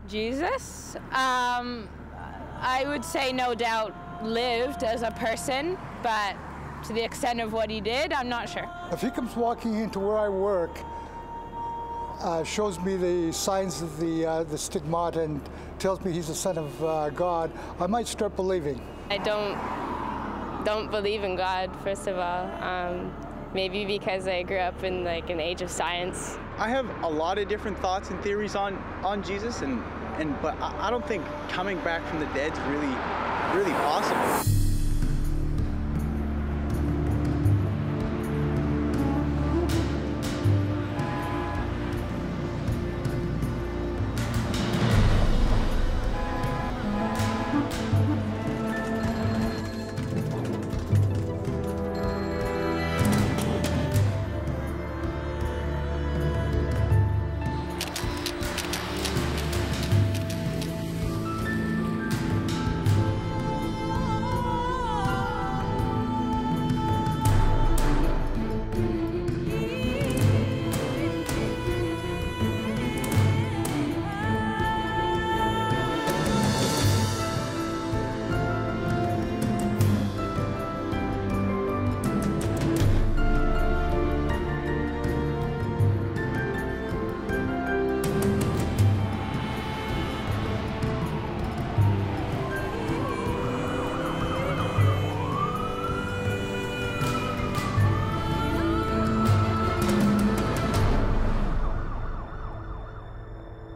Jesus, I would say no doubt lived as a person, but to the extent of what he did, I'm not sure. If he comes walking into where I work, shows me the signs of the stigmata and tells me he's the Son of God, I might start believing. I don't believe in God, first of all. Maybe because I grew up in like an age of science. I have a lot of different thoughts and theories on Jesus, but I don't think coming back from the dead is really possible.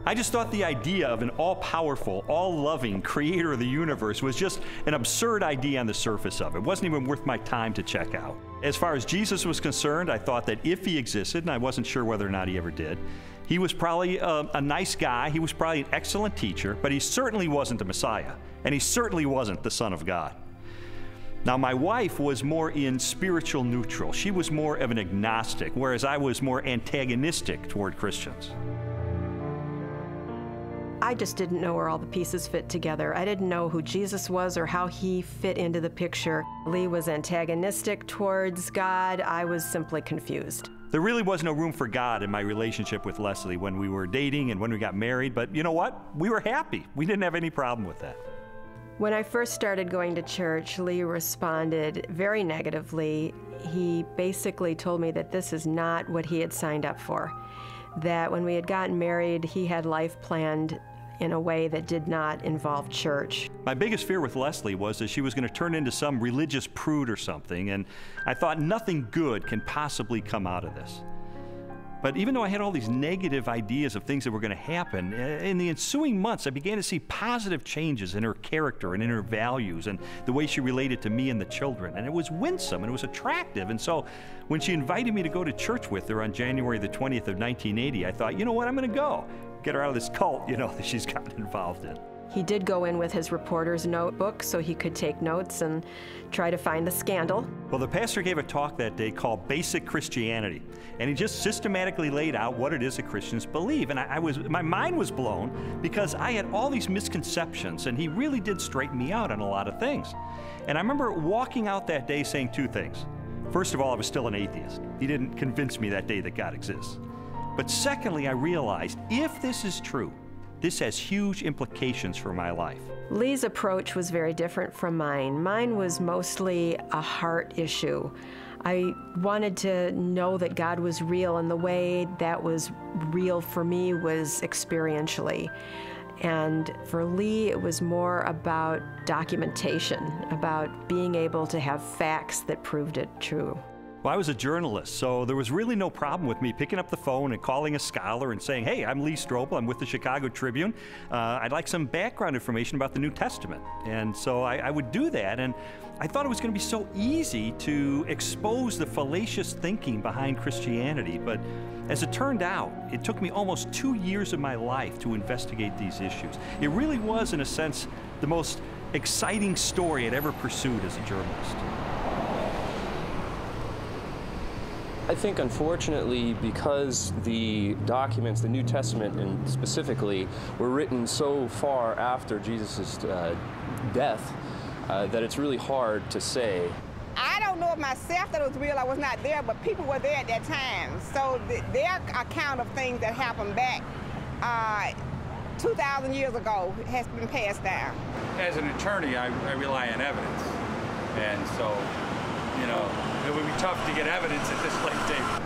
I just thought the idea of an all-powerful, all-loving creator of the universe was just an absurd idea on the surface of it. It wasn't even worth my time to check out. As far as Jesus was concerned, I thought that if he existed, and I wasn't sure whether or not he ever did, he was probably a nice guy, he was probably an excellent teacher, but he certainly wasn't the Messiah, and he certainly wasn't the Son of God. Now, my wife was more in spiritual neutral. She was more of an agnostic, whereas I was more antagonistic toward Christians. I just didn't know where all the pieces fit together. I didn't know who Jesus was or how he fit into the picture. Lee was antagonistic towards God. I was simply confused. There really was no room for God in my relationship with Leslie when we were dating and when we got married, but you know what? We were happy. We didn't have any problem with that. When I first started going to church, Lee responded very negatively. He basically told me that this is not what he had signed up for, that when we had gotten married, he had life planned in a way that did not involve church. My biggest fear with Leslie was that she was going to turn into some religious prude or something, and I thought nothing good can possibly come out of this. But even though I had all these negative ideas of things that were going to happen, in the ensuing months I began to see positive changes in her character and in her values and the way she related to me and the children. And it was winsome and it was attractive. And so when she invited me to go to church with her on January the 20th of 1980, I thought, you know what, I'm going to go. Get her out of this cult, you know, that she's gotten involved in. He did go in with his reporter's notebook so he could take notes and try to find the scandal. Well, the pastor gave a talk that day called Basic Christianity, and he just systematically laid out what it is that Christians believe. And my mind was blown because I had all these misconceptions, and he really did straighten me out on a lot of things. And I remember walking out that day saying two things. First of all, I was still an atheist. He didn't convince me that day that God exists. But secondly, I realized if this is true, this has huge implications for my life. Lee's approach was very different from mine. Mine was mostly a heart issue. I wanted to know that God was real, and the way that was real for me was experientially. And for Lee, it was more about documentation, about being able to have facts that proved it true. Well, I was a journalist, so there was really no problem with me picking up the phone and calling a scholar and saying, hey, I'm Lee Strobel, I'm with the Chicago Tribune. I'd like some background information about the New Testament. And so I would do that, and I thought it was going to be so easy to expose the fallacious thinking behind Christianity. But as it turned out, it took me almost 2 years of my life to investigate these issues. It really was, in a sense, the most exciting story I'd ever pursued as a journalist. I think, unfortunately, because the documents, the New Testament and specifically, were written so far after Jesus' death, that it's really hard to say. I don't know of myself that it was real. I was not there, but people were there at that time. So their account of things that happened back 2,000 years ago has been passed down. As an attorney, I rely on evidence. And so, you know, it would be tough to get evidence at this late date.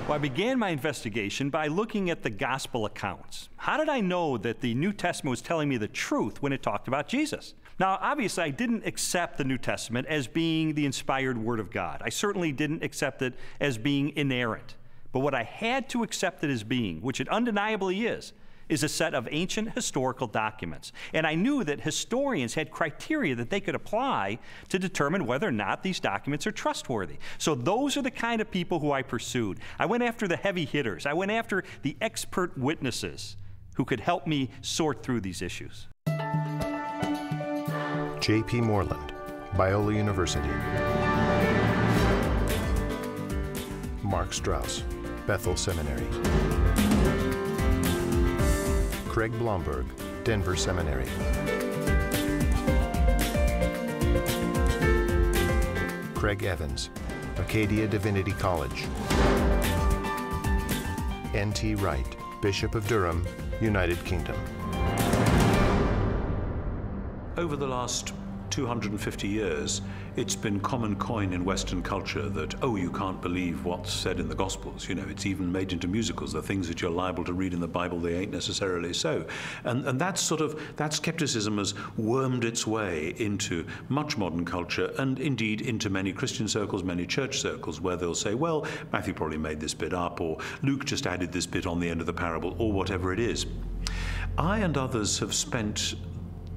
Well, I began my investigation by looking at the gospel accounts. How did I know that the New Testament was telling me the truth when it talked about Jesus? Now, obviously, I didn't accept the New Testament as being the inspired Word of God. I certainly didn't accept it as being inerrant. But what I had to accept it as being, which it undeniably is a set of ancient historical documents. And I knew that historians had criteria that they could apply to determine whether or not these documents are trustworthy. So those are the kind of people who I pursued. I went after the heavy hitters. I went after the expert witnesses who could help me sort through these issues. J.P. Moreland, Biola University. Mark Strauss, Bethel Seminary. Craig Blomberg, Denver Seminary. Craig Evans, Acadia Divinity College. N.T. Wright, Bishop of Durham, United Kingdom. Over the last 250 years, it's been common coin in Western culture that, oh, you can't believe what's said in the Gospels. You know, it's even made into musicals. The things that you're liable to read in the Bible, they ain't necessarily so. And that skepticism has wormed its way into much modern culture, and indeed into many Christian circles, many church circles, where they'll say, well, Matthew probably made this bit up, or Luke just added this bit on the end of the parable, or whatever it is. I and others have spent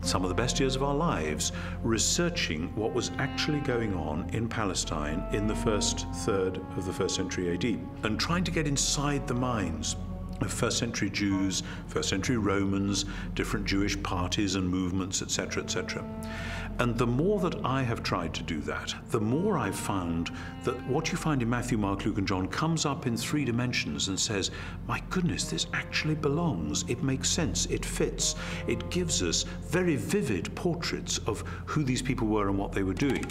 some of the best years of our lives researching what was actually going on in Palestine in the first third of the 1st century AD, and trying to get inside the minds of 1st century Jews, 1st century Romans, different Jewish parties and movements, etc., etc. And the more that I have tried to do that, the more I've found that what you find in Matthew, Mark, Luke, and John comes up in 3 dimensions and says, my goodness, this actually belongs. It makes sense. It fits. It gives us very vivid portraits of who these people were and what they were doing.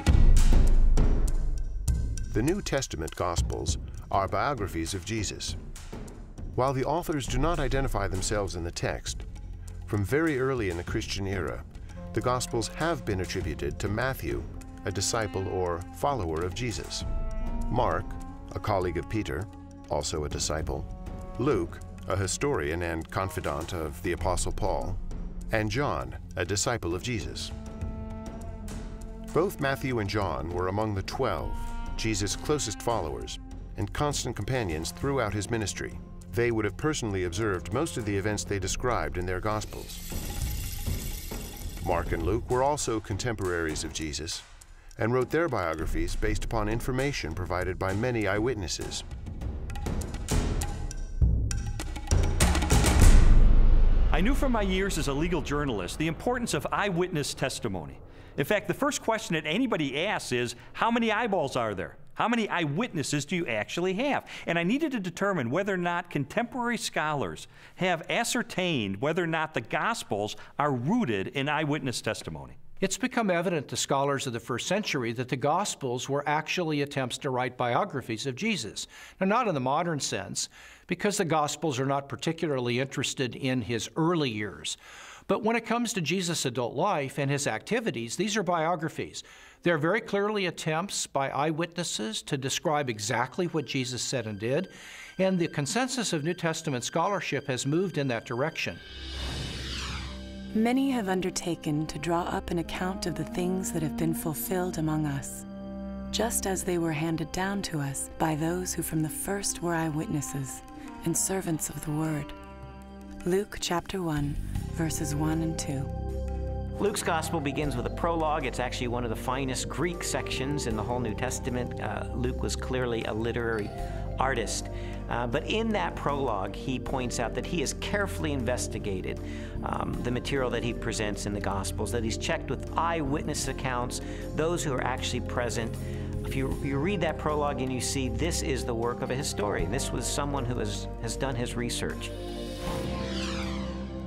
The New Testament Gospels are biographies of Jesus. While the authors do not identify themselves in the text, from very early in the Christian era, the Gospels have been attributed to Matthew, a disciple or follower of Jesus; Mark, a colleague of Peter, also a disciple; Luke, a historian and confidant of the Apostle Paul; and John, a disciple of Jesus. Both Matthew and John were among the 12, Jesus' closest followers, and constant companions throughout his ministry. They would have personally observed most of the events they described in their Gospels. Mark and Luke were also contemporaries of Jesus and wrote their biographies based upon information provided by many eyewitnesses. I knew from my years as a legal journalist the importance of eyewitness testimony. In fact, the first question that anybody asks is, how many eyeballs are there? How many eyewitnesses do you actually have? And I needed to determine whether or not contemporary scholars have ascertained whether or not the Gospels are rooted in eyewitness testimony. It's become evident to scholars of the 1st century that the Gospels were actually attempts to write biographies of Jesus. Now, not in the modern sense, because the Gospels are not particularly interested in his early years. But when it comes to Jesus' adult life and his activities, these are biographies. They're very clearly attempts by eyewitnesses to describe exactly what Jesus said and did, and the consensus of New Testament scholarship has moved in that direction. Many have undertaken to draw up an account of the things that have been fulfilled among us, just as they were handed down to us by those who from the first were eyewitnesses and servants of the Word. Luke chapter 1, verses 1 and 2. Luke's Gospel begins with a prologue. It's actually one of the finest Greek sections in the whole New Testament. Luke was clearly a literary artist. But in that prologue, he points out that he has carefully investigated the material that he presents in the Gospels, that he's checked with eyewitness accounts, those who are actually present. If you read that prologue and you see this is the work of a historian, this was someone who has done his research.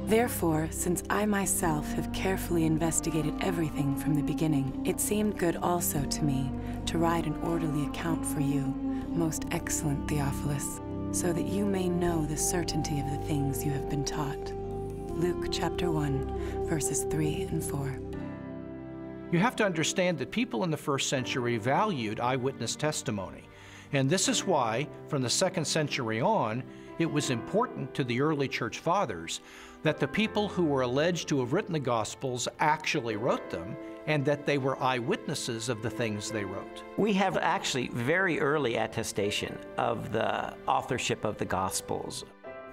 Therefore, since I myself have carefully investigated everything from the beginning, it seemed good also to me to write an orderly account for you, most excellent Theophilus, so that you may know the certainty of the things you have been taught. Luke chapter 1, verses 3 and 4. You have to understand that people in the first century valued eyewitness testimony. And this is why, from the 2nd century on, it was important to the early church fathers that the people who were alleged to have written the Gospels actually wrote them, and that they were eyewitnesses of the things they wrote. We have actually very early attestation of the authorship of the Gospels.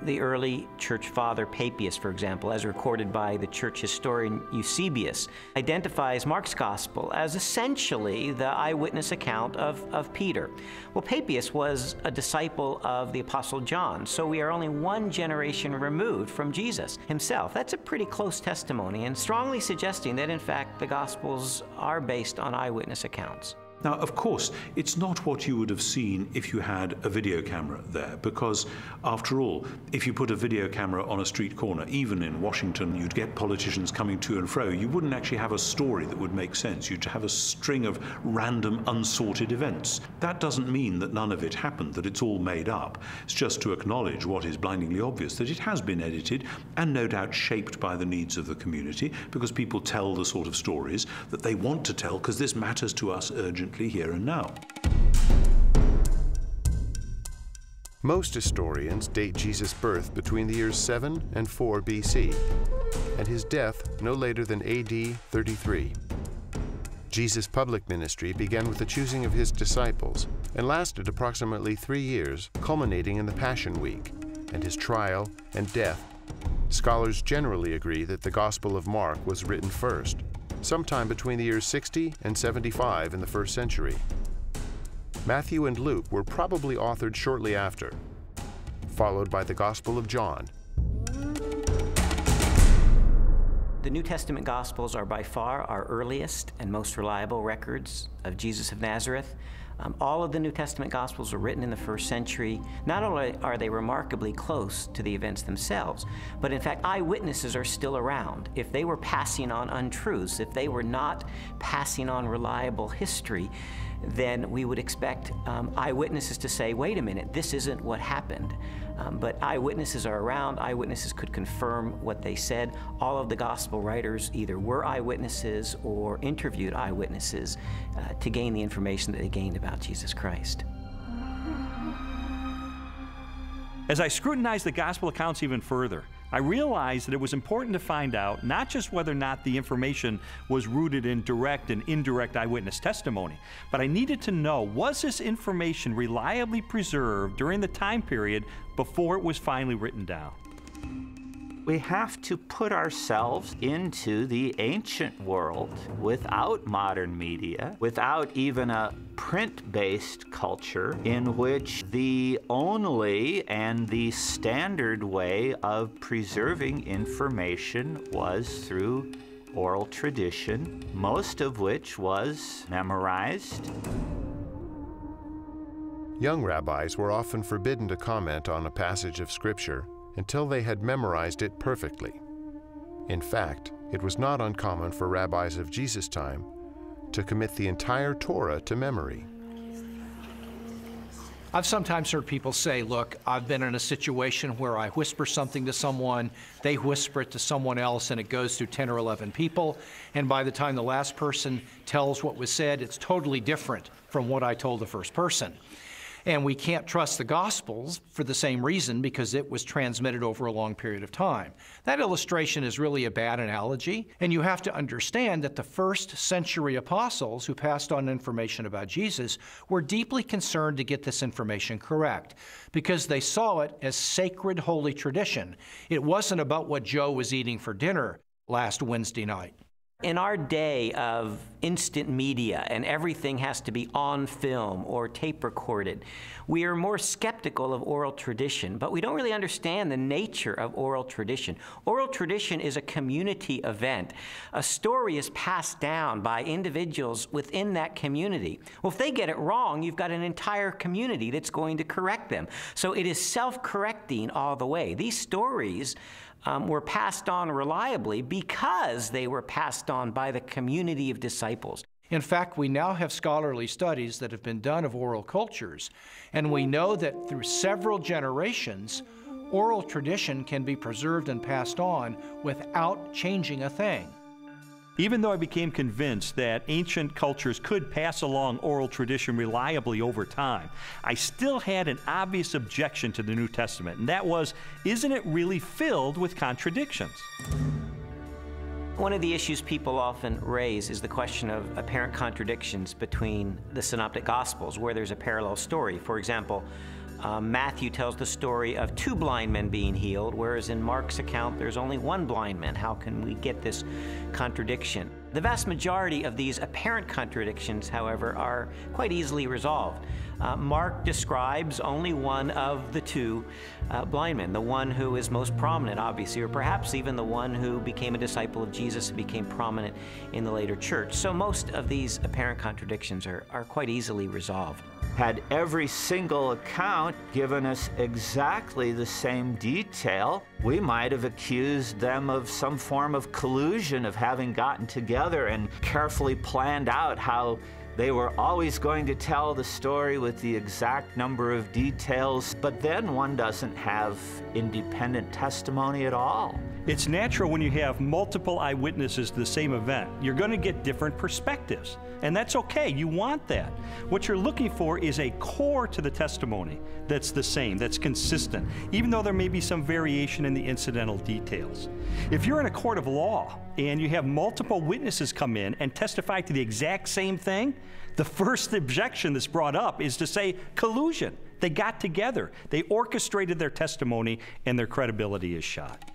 The early church father Papias, for example, as recorded by the church historian Eusebius, identifies Mark's Gospel as essentially the eyewitness account of Peter. Well, Papias was a disciple of the Apostle John, so we are only one generation removed from Jesus himself. That's a pretty close testimony, and strongly suggesting that, in fact, the Gospels are based on eyewitness accounts. Now, of course, it's not what you would have seen if you had a video camera there, because, after all, if you put a video camera on a street corner, even in Washington, you'd get politicians coming to and fro. You wouldn't actually have a story that would make sense. You'd have a string of random, unsorted events. That doesn't mean that none of it happened, that it's all made up. It's just to acknowledge what is blindingly obvious, that it has been edited and no doubt shaped by the needs of the community, because people tell the sort of stories that they want to tell, because this matters to us urgently here and now. Most historians date Jesus' birth between the years 7 and 4 BC, and his death no later than AD 33. Jesus' public ministry began with the choosing of his disciples and lasted approximately 3 years, culminating in the Passion Week and his trial and death. Scholars generally agree that the Gospel of Mark was written first, sometime between the years 60 and 75 in the 1st century. Matthew and Luke were probably authored shortly after, followed by the Gospel of John. The New Testament Gospels are by far our earliest and most reliable records of Jesus of Nazareth. All of the New Testament Gospels were written in the 1st century. Not only are they remarkably close to the events themselves, but in fact, eyewitnesses are still around. If they were passing on untruths, if they were not passing on reliable history, then we would expect eyewitnesses to say, wait a minute, this isn't what happened. But eyewitnesses are around. Eyewitnesses could confirm what they said. All of the gospel writers either were eyewitnesses or interviewed eyewitnesses to gain the information that they gained about Jesus Christ. As I scrutinized the gospel accounts even further, I realized that it was important to find out not just whether or not the information was rooted in direct and indirect eyewitness testimony, but I needed to know, was this information reliably preserved during the time period before it was finally written down? We have to put ourselves into the ancient world without modern media, without even a print-based culture in which the only and the standard way of preserving information was through oral tradition, most of which was memorized. Young rabbis were often forbidden to comment on a passage of Scripture until they had memorized it perfectly. In fact, it was not uncommon for rabbis of Jesus' time to commit the entire Torah to memory. I've sometimes heard people say, look, I've been in a situation where I whisper something to someone, they whisper it to someone else, and it goes through 10 or 11 people, and by the time the last person tells what was said, it's totally different from what I told the first person. And we can't trust the Gospels for the same reason, because it was transmitted over a long period of time. That illustration is really a bad analogy, and you have to understand that the 1st century apostles who passed on information about Jesus were deeply concerned to get this information correct, because they saw it as sacred holy tradition. It wasn't about what Joe was eating for dinner last Wednesday night. In our day of instant media and everything has to be on film or tape recorded, we are more skeptical of oral tradition, but we don't really understand the nature of oral tradition. Oral tradition is a community event. A story is passed down by individuals within that community. Well, if they get it wrong, you've got an entire community that's going to correct them. So it is self-correcting all the way. These stories were passed on reliably because they were passed on by the community of disciples. In fact, we now have scholarly studies that have been done of oral cultures, and we know that through several generations, Oral tradition can be preserved and passed on without changing a thing. Even though I became convinced that ancient cultures could pass along oral tradition reliably over time, I still had an obvious objection to the New Testament, and that was, isn't it really filled with contradictions? One of the issues people often raise is the question of apparent contradictions between the Synoptic Gospels, where there's a parallel story. For example, Matthew tells the story of 2 blind men being healed, whereas in Mark's account there's only 1 blind man. How can we get this contradiction? The vast majority of these apparent contradictions, however, are quite easily resolved. Mark describes only one of the 2 blind men, the one who is most prominent, obviously, or perhaps even the one who became a disciple of Jesus and became prominent in the later church. So most of these apparent contradictions are quite easily resolved. Had every single account given us exactly the same detail, we might have accused them of some form of collusion, of having gotten together and carefully planned out how they were always going to tell the story with the exact number of details, but then one doesn't have independent testimony at all. It's natural when you have multiple eyewitnesses to the same event. You're going to get different perspectives, and that's okay. You want that. What you're looking for is a core to the testimony that's the same, that's consistent, even though there may be some variation in the incidental details. If you're in a court of law and you have multiple witnesses come in and testify to the exact same thing, the first objection that's brought up is to say collusion. They got together, they orchestrated their testimony, and their credibility is shot.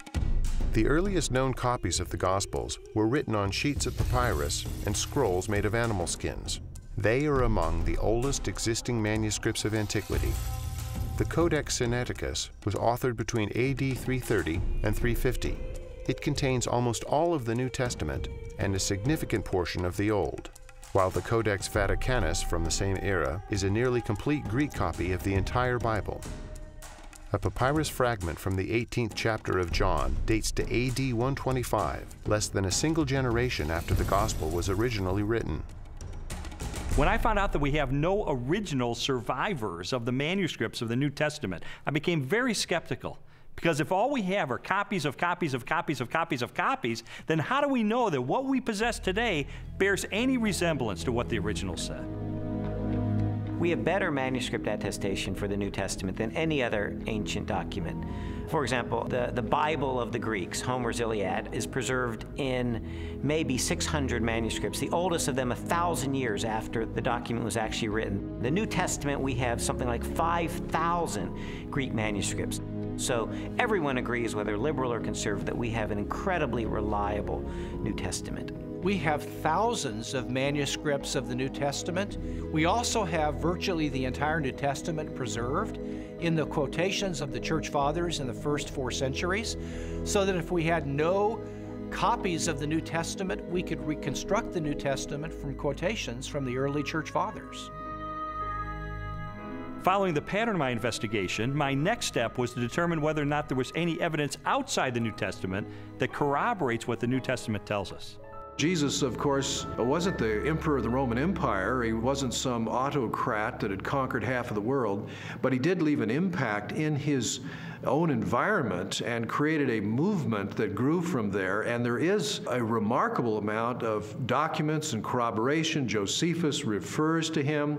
The earliest known copies of the Gospels were written on sheets of papyrus and scrolls made of animal skins. They are among the oldest existing manuscripts of antiquity. The Codex Sinaiticus was authored between AD 330 and 350. It contains almost all of the New Testament and a significant portion of the Old, while the Codex Vaticanus from the same era is a nearly complete Greek copy of the entire Bible. A papyrus fragment from the 18th chapter of John dates to AD 125, less than a single generation after the Gospel was originally written. When I found out that we have no original survivors of the manuscripts of the New Testament, I became very skeptical. Because if all we have are copies of copies of copies of copies of copies, then how do we know that what we possess today bears any resemblance to what the original said? We have better manuscript attestation for the New Testament than any other ancient document. For example, the Bible of the Greeks, Homer's Iliad, is preserved in maybe 600 manuscripts, the oldest of them 1,000 years after the document was actually written. The New Testament, we have something like 5,000 Greek manuscripts. So everyone agrees, whether liberal or conservative, that we have an incredibly reliable New Testament. We have thousands of manuscripts of the New Testament. We also have virtually the entire New Testament preserved in the quotations of the Church Fathers in the first 4 centuries, so that if we had no copies of the New Testament, we could reconstruct the New Testament from quotations from the early Church Fathers. Following the pattern of my investigation, my next step was to determine whether or not there was any evidence outside the New Testament that corroborates what the New Testament tells us. Jesus, of course, wasn't the emperor of the Roman Empire. He wasn't some autocrat that had conquered half of the world, but he did leave an impact in his own environment and created a movement that grew from there. And there is a remarkable amount of documents and corroboration. Josephus refers to him.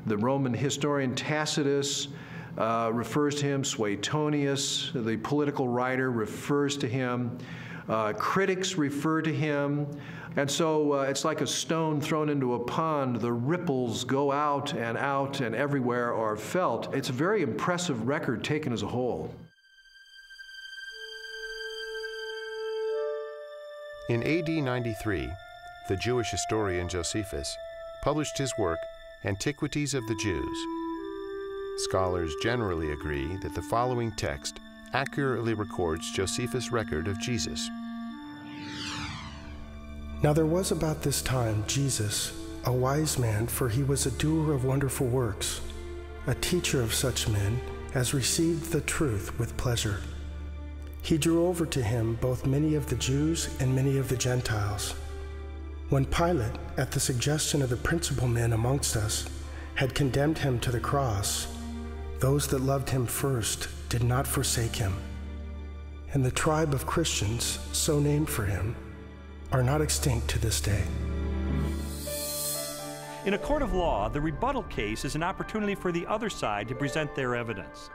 The Roman historian Tacitus refers to him. Suetonius, the political writer, refers to him. Critics refer to him. And so it's like a stone thrown into a pond. The ripples go out and everywhere are felt. It's a very impressive record taken as a whole. In AD 93, the Jewish historian Josephus published his work, Antiquities of the Jews. Scholars generally agree that the following text accurately records Josephus' record of Jesus. Now there was about this time Jesus, a wise man, for he was a doer of wonderful works, a teacher of such men as received the truth with pleasure. He drew over to him both many of the Jews and many of the Gentiles. When Pilate, at the suggestion of the principal men amongst us, had condemned him to the cross, Those that loved him first did not forsake him. And the tribe of Christians, so named for him, are not extinct to this day. In a court of law, the rebuttal case is an opportunity for the other side to present their evidence.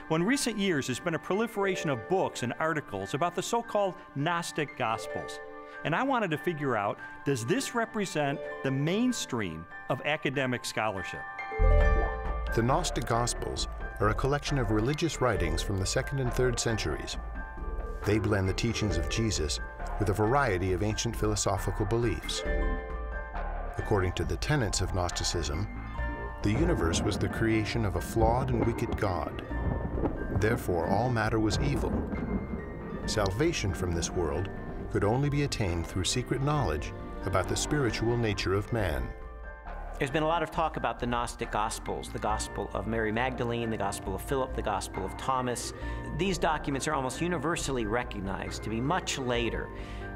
Well, in recent years, there's been a proliferation of books and articles about the so-called Gnostic Gospels. And I wanted to figure out, does this represent the mainstream of academic scholarship? The Gnostic Gospels are a collection of religious writings from the 2nd and 3rd centuries. They blend the teachings of Jesus with a variety of ancient philosophical beliefs. According to the tenets of Gnosticism, the universe was the creation of a flawed and wicked God. Therefore, all matter was evil. Salvation from this world could only be attained through secret knowledge about the spiritual nature of man. There's been a lot of talk about the Gnostic Gospels, the Gospel of Mary Magdalene, the Gospel of Philip, the Gospel of Thomas. These documents are almost universally recognized to be much later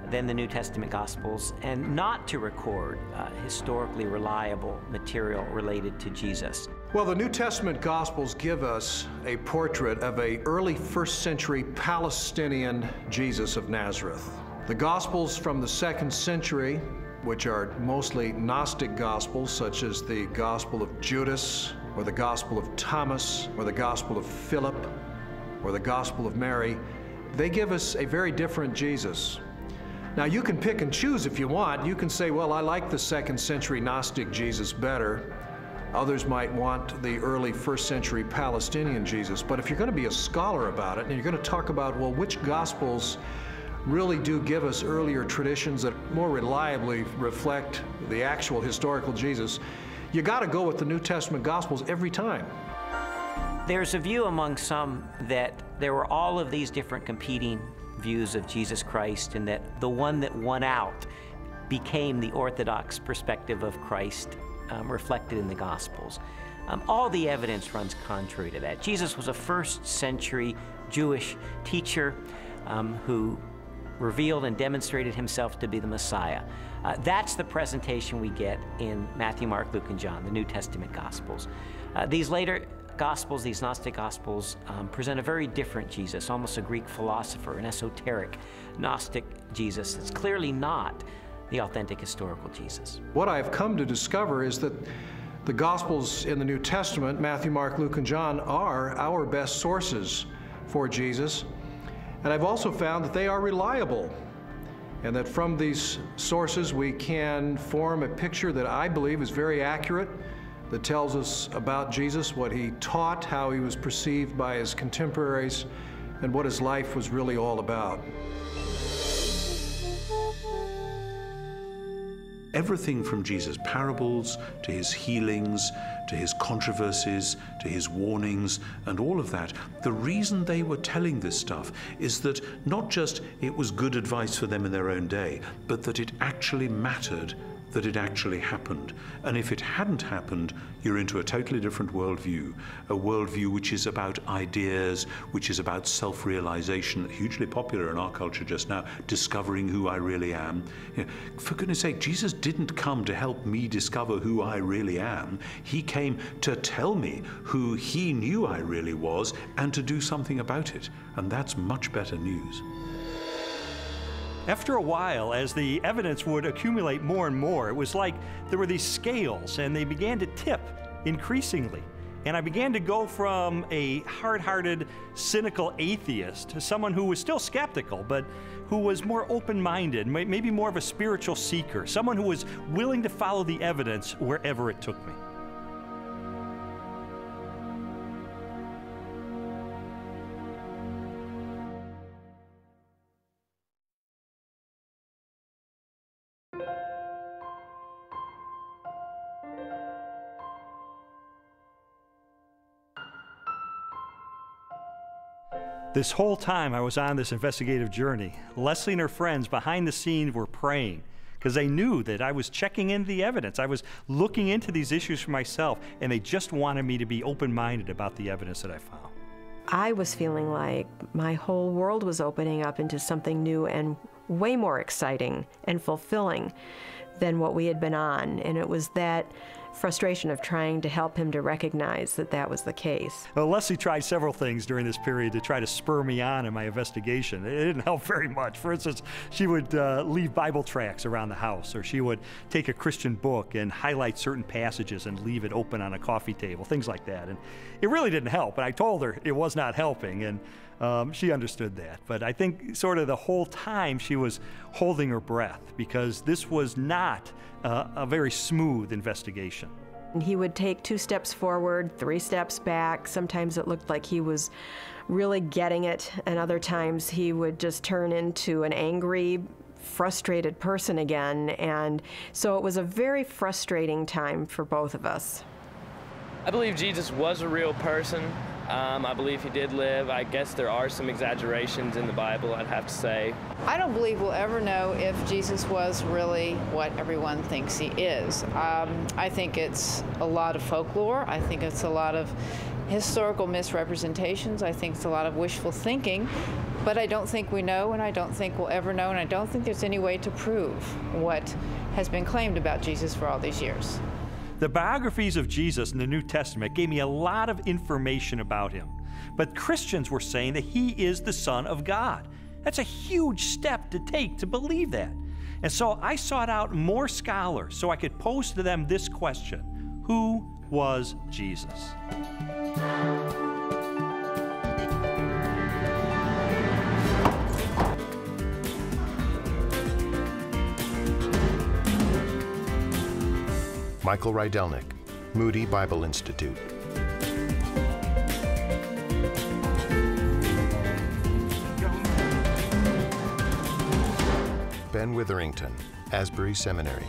than the New Testament Gospels and not to record historically reliable material related to Jesus. Well, the New Testament Gospels give us a portrait of an early 1st century Palestinian Jesus of Nazareth. The Gospels from the 2nd century, which are mostly Gnostic Gospels, such as the Gospel of Judas, or the Gospel of Thomas, or the Gospel of Philip, or the Gospel of Mary, they give us a very different Jesus. Now, you can pick and choose if you want. You can say, well, I like the 2nd century Gnostic Jesus better. Others might want the early 1st century Palestinian Jesus. But if you're going to be a scholar about it, and you're going to talk about, well, which Gospels really do give us earlier traditions that more reliably reflect the actual historical Jesus, you got to go with the New Testament Gospels every time. There's a view among some that there were all of these different competing views of Jesus Christ, and that the one that won out became the orthodox perspective of Christ reflected in the Gospels. All the evidence runs contrary to that. Jesus was a 1st century Jewish teacher who revealed and demonstrated himself to be the Messiah. That's the presentation we get in Matthew, Mark, Luke, and John, the New Testament Gospels. These later Gospels, these Gnostic Gospels, present a very different Jesus, almost a Greek philosopher, an esoteric Gnostic Jesus. It's clearly not the authentic historical Jesus. What I've come to discover is that the Gospels in the New Testament, Matthew, Mark, Luke, and John, are our best sources for Jesus. And I've also found that they are reliable, and that from these sources we can form a picture that I believe is very accurate, that tells us about Jesus, what he taught, how he was perceived by his contemporaries, and what his life was really all about. Everything from Jesus' parables, to his healings, to his controversies, to his warnings, and all of that, the reason they were telling this stuff is that not just it was good advice for them in their own day, but that it actually mattered, that it actually happened. And if it hadn't happened, you're into a totally different worldview, a worldview which is about ideas, which is about self-realization, hugely popular in our culture just now, discovering who I really am. You know, for goodness sake, Jesus didn't come to help me discover who I really am. He came to tell me who he knew I really was and to do something about it. And that's much better news. After a while, as the evidence would accumulate more and more, it was like there were these scales and they began to tip increasingly. And I began to go from a hard-hearted, cynical atheist to someone who was still skeptical, but who was more open-minded, maybe more of a spiritual seeker, someone who was willing to follow the evidence wherever it took me. This whole time I was on this investigative journey, Leslie and her friends behind the scenes were praying because they knew that I was checking in the evidence. I was looking into these issues for myself, and they just wanted me to be open-minded about the evidence that I found. I was feeling like my whole world was opening up into something new and way more exciting and fulfilling than what we had been on. And it was that frustration of trying to help him to recognize that that was the case. Well, Leslie tried several things during this period to try to spur me on in my investigation. It didn't help very much. For instance, she would leave Bible tracts around the house, or she would take a Christian book and highlight certain passages and leave it open on a coffee table, things like that. And it really didn't help, but I told her it was not helping, and she understood that. But I think sort of the whole time she was holding her breath, because this was not a very smooth investigation. He would take 2 steps forward, 3 steps back. Sometimes it looked like he was really getting it, and other times he would just turn into an angry, frustrated person again. And so it was a very frustrating time for both of us. I believe Jesus was a real person. I believe he did live. I guess there are some exaggerations in the Bible, I'd have to say. I don't believe we'll ever know if Jesus was really what everyone thinks he is. I think it's a lot of folklore. I think it's a lot of historical misrepresentations. I think it's a lot of wishful thinking. But I don't think we know, and I don't think we'll ever know, and I don't think there's any way to prove what has been claimed about Jesus for all these years. The biographies of Jesus in the New Testament gave me a lot of information about him. But Christians were saying that he is the Son of God. That's a huge step to take to believe that. And so I sought out more scholars so I could pose to them this question: who was Jesus? Michael Rydelnik, Moody Bible Institute. Ben Witherington, Asbury Seminary.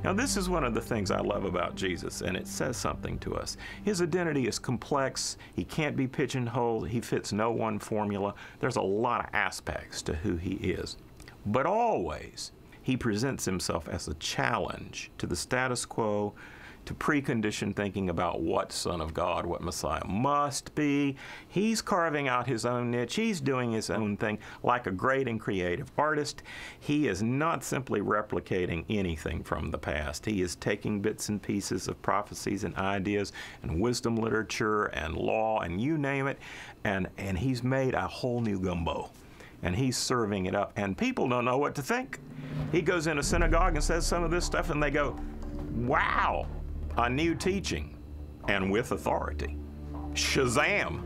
Now, this is one of the things I love about Jesus, and it says something to us. His identity is complex. He can't be pigeonholed. He fits no one formula. There's a lot of aspects to who he is. But always, he presents himself as a challenge to the status quo, to preconditioned thinking about what Son of God, what Messiah must be. He's carving out his own niche. He's doing his own thing like a great and creative artist. He is not simply replicating anything from the past. He is taking bits and pieces of prophecies and ideas and wisdom literature and law and you name it, and he's made a whole new gumbo. And he's serving it up, and people don't know what to think. He goes in a synagogue and says some of this stuff, and they go, wow, a new teaching, and with authority. Shazam!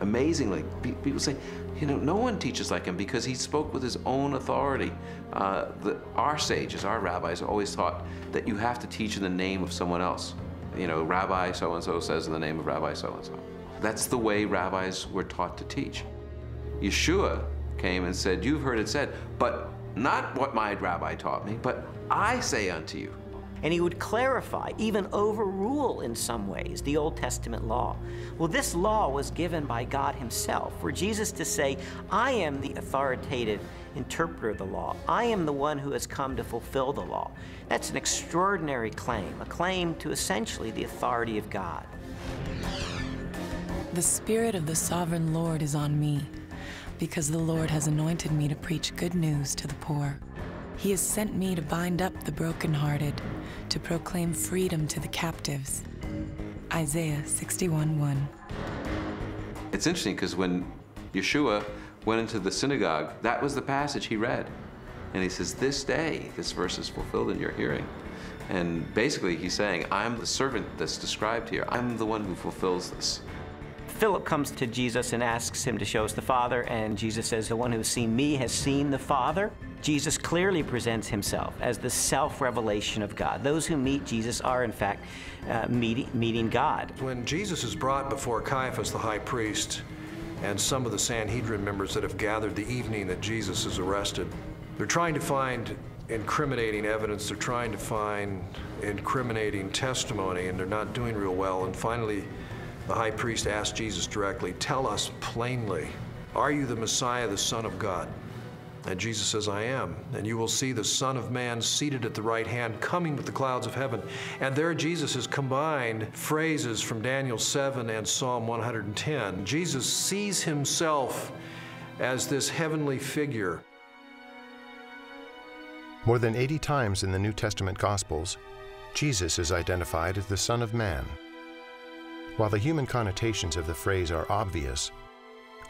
Amazingly, people say, you know, no one teaches like him because he spoke with his own authority. Our sages, our rabbis, always taught that you have to teach in the name of someone else. You know, Rabbi so-and-so says in the name of Rabbi so-and-so. That's the way rabbis were taught to teach. Yeshua came and said, you've heard it said, but not what my rabbi taught me, but I say unto you. And he would clarify, even overrule in some ways, the Old Testament law. Well, this law was given by God himself, for Jesus to say, I am the authoritative interpreter of the law. I am the one who has come to fulfill the law. That's an extraordinary claim, a claim to essentially the authority of God. The Spirit of the Sovereign Lord is on me, because the Lord has anointed me to preach good news to the poor. He has sent me to bind up the brokenhearted, to proclaim freedom to the captives. Isaiah 61:1. It's interesting because when Yeshua went into the synagogue, that was the passage he read. And he says, this day, this verse is fulfilled in your hearing. And basically he's saying, I'm the servant that's described here. I'm the one who fulfills this. Philip comes to Jesus and asks him to show us the Father, and Jesus says, the one who has seen me has seen the Father. Jesus clearly presents himself as the self-revelation of God. Those who meet Jesus are, in fact, meeting God. When Jesus is brought before Caiaphas, the high priest, and some of the Sanhedrin members that have gathered the evening that Jesus is arrested, they're trying to find incriminating evidence, they're trying to find incriminating testimony, and they're not doing real well. And finally, the high priest asked Jesus directly, tell us plainly, are you the Messiah, the Son of God? And Jesus says, I am. And you will see the Son of Man seated at the right hand, coming with the clouds of heaven. And there Jesus has combined phrases from Daniel 7 and Psalm 110. Jesus sees himself as this heavenly figure. More than 80 times in the New Testament Gospels, Jesus is identified as the Son of Man. While the human connotations of the phrase are obvious,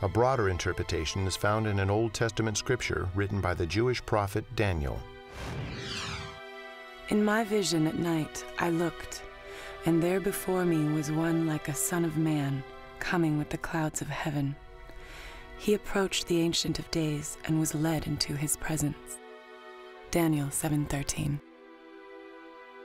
a broader interpretation is found in an Old Testament scripture written by the Jewish prophet Daniel. In my vision at night I looked, and there before me was one like a son of man, coming with the clouds of heaven. He approached the Ancient of Days and was led into his presence. Daniel 7:13.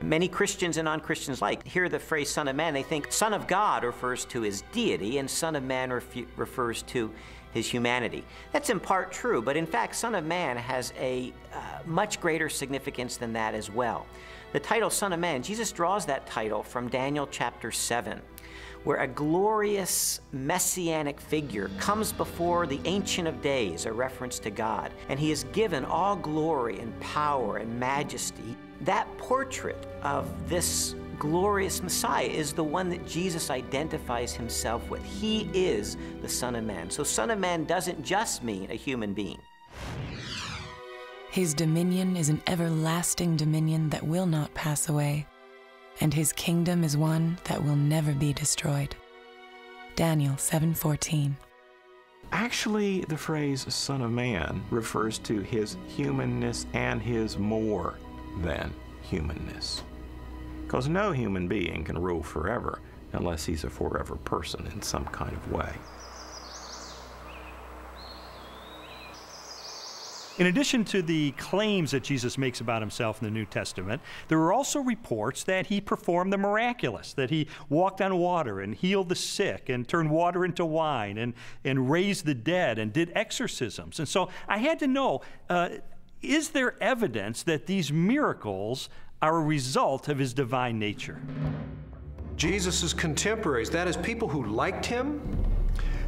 Many Christians and non-Christians alike hear the phrase Son of Man, they think Son of God refers to his deity and Son of Man refers to his humanity. That's in part true, but in fact Son of Man has a much greater significance than that as well. The title Son of Man, Jesus draws that title from Daniel chapter 7, where a glorious messianic figure comes before the Ancient of Days, a reference to God, and he is given all glory and power and majesty. That portrait of this glorious Messiah is the one that Jesus identifies himself with. He is the Son of Man. So Son of Man doesn't just mean a human being. His dominion is an everlasting dominion that will not pass away, and his kingdom is one that will never be destroyed. Daniel 7:14. Actually, the phrase Son of Man refers to his humanness and his more than humanness. Because no human being can rule forever unless he's a forever person in some kind of way. In addition to the claims that Jesus makes about himself in the New Testament, there are also reports that he performed the miraculous, that he walked on water and healed the sick and turned water into wine and raised the dead and did exorcisms. And so I had to know, is there evidence that these miracles are a result of his divine nature? Jesus' contemporaries, that is, people who liked him,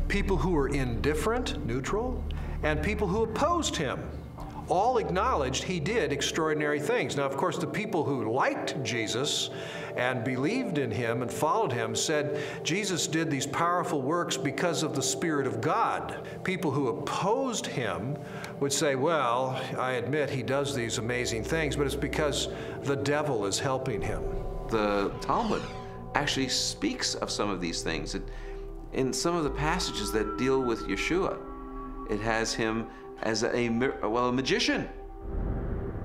people who were indifferent, neutral, and people who opposed him, all acknowledged he did extraordinary things. Now, of course, the people who liked Jesus and believed in him and followed him said Jesus did these powerful works because of the Spirit of God. People who opposed him would say, well, I admit he does these amazing things, but it's because the devil is helping him. The Talmud actually speaks of some of these things. In some of the passages that deal with Yeshua, it has him as a magician.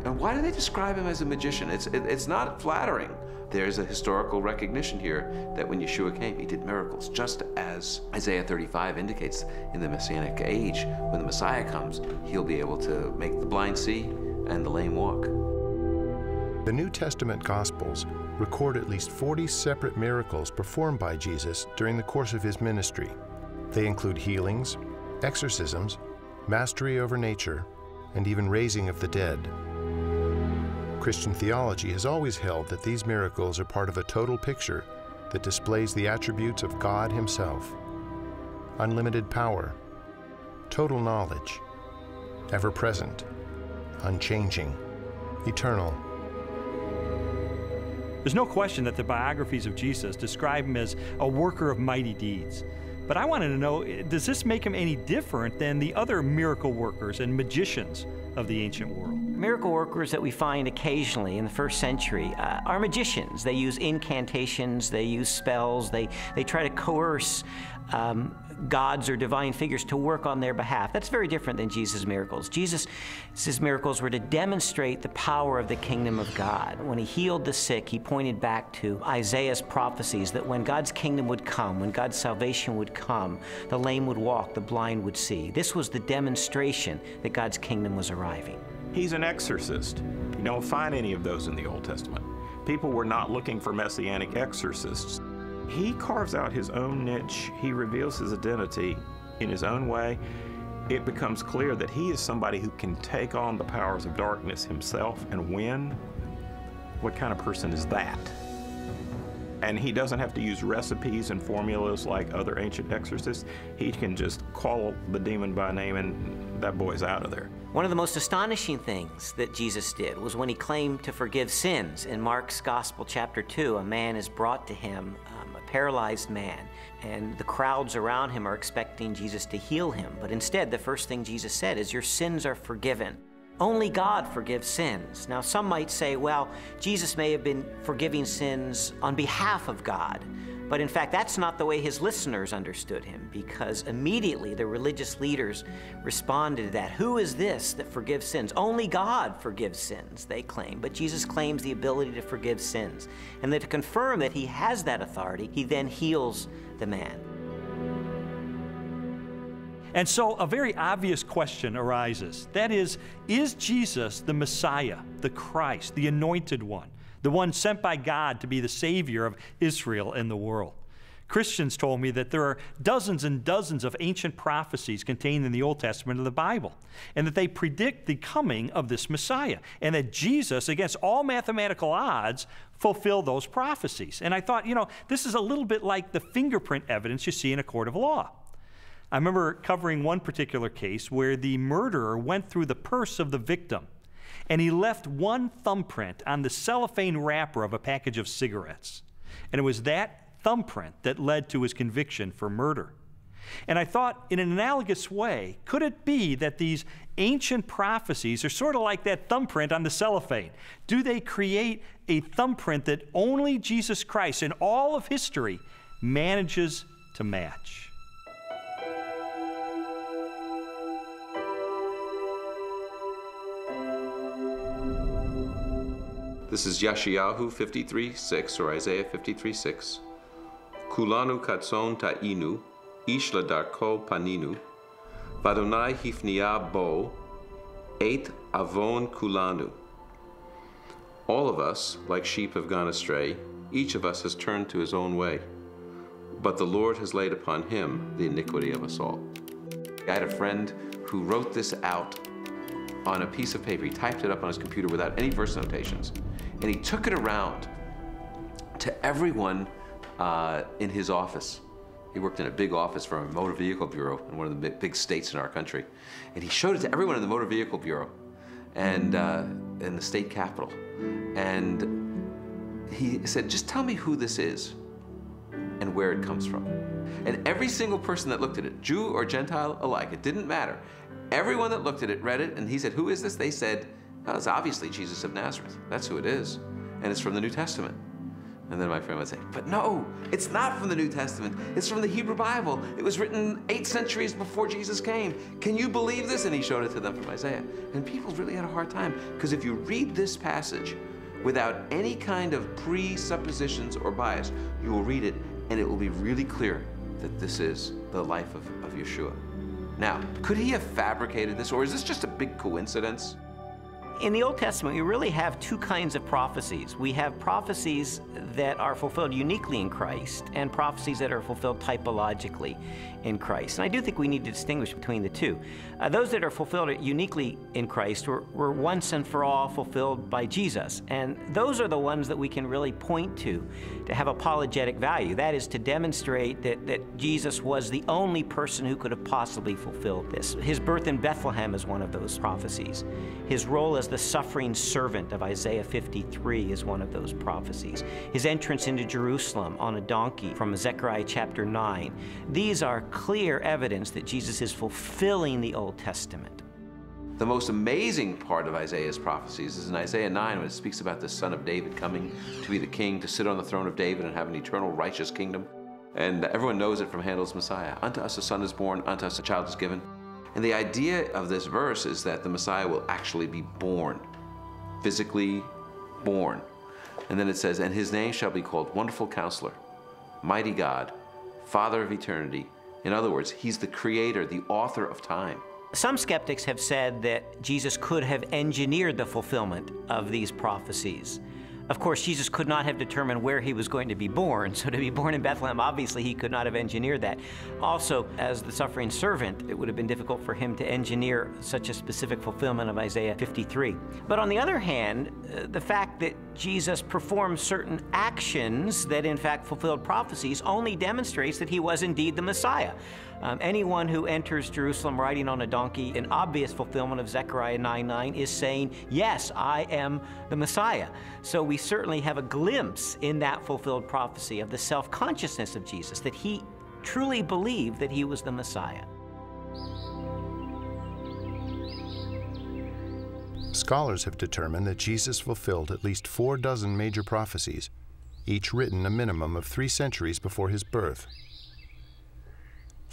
And why do they describe him as a magician? It's not flattering. There's a historical recognition here that when Yeshua came, he did miracles, just as Isaiah 35 indicates in the Messianic age. When the Messiah comes, he'll be able to make the blind see and the lame walk. The New Testament Gospels record at least 40 separate miracles performed by Jesus during the course of his ministry. They include healings, exorcisms, mastery over nature, and even raising of the dead. Christian theology has always held that these miracles are part of a total picture that displays the attributes of God himself: unlimited power, total knowledge, ever-present, unchanging, eternal. There's no question that the biographies of Jesus describe him as a worker of mighty deeds. But I wanted to know, does this make him any different than the other miracle workers and magicians of the ancient world? Miracle workers that we find occasionally in the first century are magicians. They use incantations, they use spells, they try to coerce gods or divine figures to work on their behalf. That's very different than Jesus' miracles. Jesus' miracles were to demonstrate the power of the kingdom of God. When he healed the sick, he pointed back to Isaiah's prophecies that when God's kingdom would come, when God's salvation would come, the lame would walk, the blind would see. This was the demonstration that God's kingdom was arriving. He's an exorcist. You don't find any of those in the Old Testament. People were not looking for messianic exorcists. He carves out his own niche. He reveals his identity in his own way. It becomes clear that he is somebody who can take on the powers of darkness himself and win. What kind of person is that? And he doesn't have to use recipes and formulas like other ancient exorcists. He can just call the demon by name and that boy's out of there. One of the most astonishing things that Jesus did was when he claimed to forgive sins. In Mark's Gospel, chapter 2, a man is brought to him, a paralyzed man, and the crowds around him are expecting Jesus to heal him. But instead, the first thing Jesus said is, "Your sins are forgiven." Only God forgives sins. Now, some might say, well, Jesus may have been forgiving sins on behalf of God. But in fact, that's not the way his listeners understood him, because immediately the religious leaders responded to that. Who is this that forgives sins? Only God forgives sins, they claim. But Jesus claims the ability to forgive sins. And that to confirm that he has that authority, he then heals the man. And so a very obvious question arises. That is Jesus the Messiah, the Christ, the Anointed One, the one sent by God to be the Savior of Israel and the world? Christians told me that there are dozens and dozens of ancient prophecies contained in the Old Testament of the Bible, and that they predict the coming of this Messiah, and that Jesus, against all mathematical odds, fulfilled those prophecies. And I thought, this is a little bit like the fingerprint evidence you see in a court of law. I remember covering one particular case where the murderer went through the purse of the victim, and he left one thumbprint on the cellophane wrapper of a package of cigarettes. And it was that thumbprint that led to his conviction for murder. And I thought, in an analogous way, could it be that these ancient prophecies are sort of like that thumbprint on the cellophane? Do they create a thumbprint that only Jesus Christ in all of history manages to match? This is Yeshayahu 53:6, or Isaiah 53:6. Kulanu katson ta'inu, ish ladarko paninu, vadonai hifnia bo, et avon kulanu. All of us, like sheep, have gone astray. Each of us has turned to his own way. But the Lord has laid upon him the iniquity of us all. I had a friend who wrote this out on a piece of paper. He typed it up on his computer without any verse notations. And he took it around to everyone in his office. He worked in a big office for a motor vehicle bureau in one of the big states in our country. And he showed it to everyone in the motor vehicle bureau and in the state capitol. And he said, just tell me who this is and where it comes from. And every single person that looked at it, Jew or Gentile alike, it didn't matter. Everyone that looked at it read it, and he said, who is this? They said, oh, it's obviously Jesus of Nazareth. That's who it is. And it's from the New Testament. And then my friend would say, but no, it's not from the New Testament. It's from the Hebrew Bible. It was written 8 centuries before Jesus came. Can you believe this? And he showed it to them from Isaiah. And people really had a hard time, because if you read this passage without any kind of presuppositions or bias, you will read it, and it will be really clear that this is the life of Yeshua. Now, could he have fabricated this, or is this just a big coincidence? In the Old Testament, we really have 2 kinds of prophecies. We have prophecies that are fulfilled uniquely in Christ, and prophecies that are fulfilled typologically in Christ. And I do think we need to distinguish between the two. Those that are fulfilled uniquely in Christ were once and for all fulfilled by Jesus. And those are the ones that we can really point to have apologetic value. That is, to demonstrate that Jesus was the only person who could have possibly fulfilled this. His birth in Bethlehem is one of those prophecies. His role as the suffering servant of Isaiah 53 is one of those prophecies. His entrance into Jerusalem on a donkey from Zechariah chapter 9. These are clear evidence that Jesus is fulfilling the Old Testament. The most amazing part of Isaiah's prophecies is in Isaiah 9, when it speaks about the Son of David coming to be the king, to sit on the throne of David and have an eternal righteous kingdom. And everyone knows it from Handel's Messiah. Unto us a son is born, unto us a child is given. And the idea of this verse is that the Messiah will actually be born, physically born. And then it says, and his name shall be called Wonderful Counselor, Mighty God, Father of Eternity. In other words, he's the creator, the author of time. Some skeptics have said that Jesus could have engineered the fulfillment of these prophecies. Of course, Jesus could not have determined where he was going to be born, so to be born in Bethlehem, obviously he could not have engineered that. Also, as the suffering servant, it would have been difficult for him to engineer such a specific fulfillment of Isaiah 53. But on the other hand, the fact that Jesus performed certain actions that in fact fulfilled prophecies only demonstrates that he was indeed the Messiah. Anyone who enters Jerusalem riding on a donkey in obvious fulfillment of Zechariah 9:9 is saying, yes, I am the Messiah. So we certainly have a glimpse in that fulfilled prophecy of the self-consciousness of Jesus, that he truly believed that he was the Messiah. Scholars have determined that Jesus fulfilled at least 4 dozen major prophecies, each written a minimum of 3 centuries before his birth.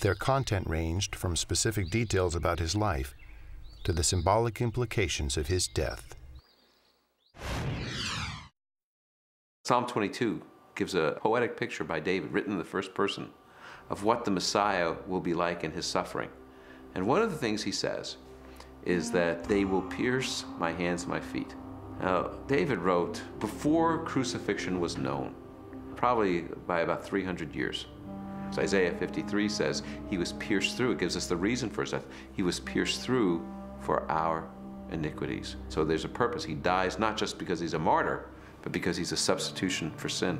Their content ranged from specific details about his life to the symbolic implications of his death. Psalm 22 gives a poetic picture by David, written in the first person, of what the Messiah will be like in his suffering. And one of the things he says is that they will pierce my hands and my feet. Now, David wrote before crucifixion was known, probably by about 300 years. So Isaiah 53 says he was pierced through. It gives us the reason for his death. He was pierced through for our iniquities. So there's a purpose. He dies not just because he's a martyr, but because he's a substitution for sin.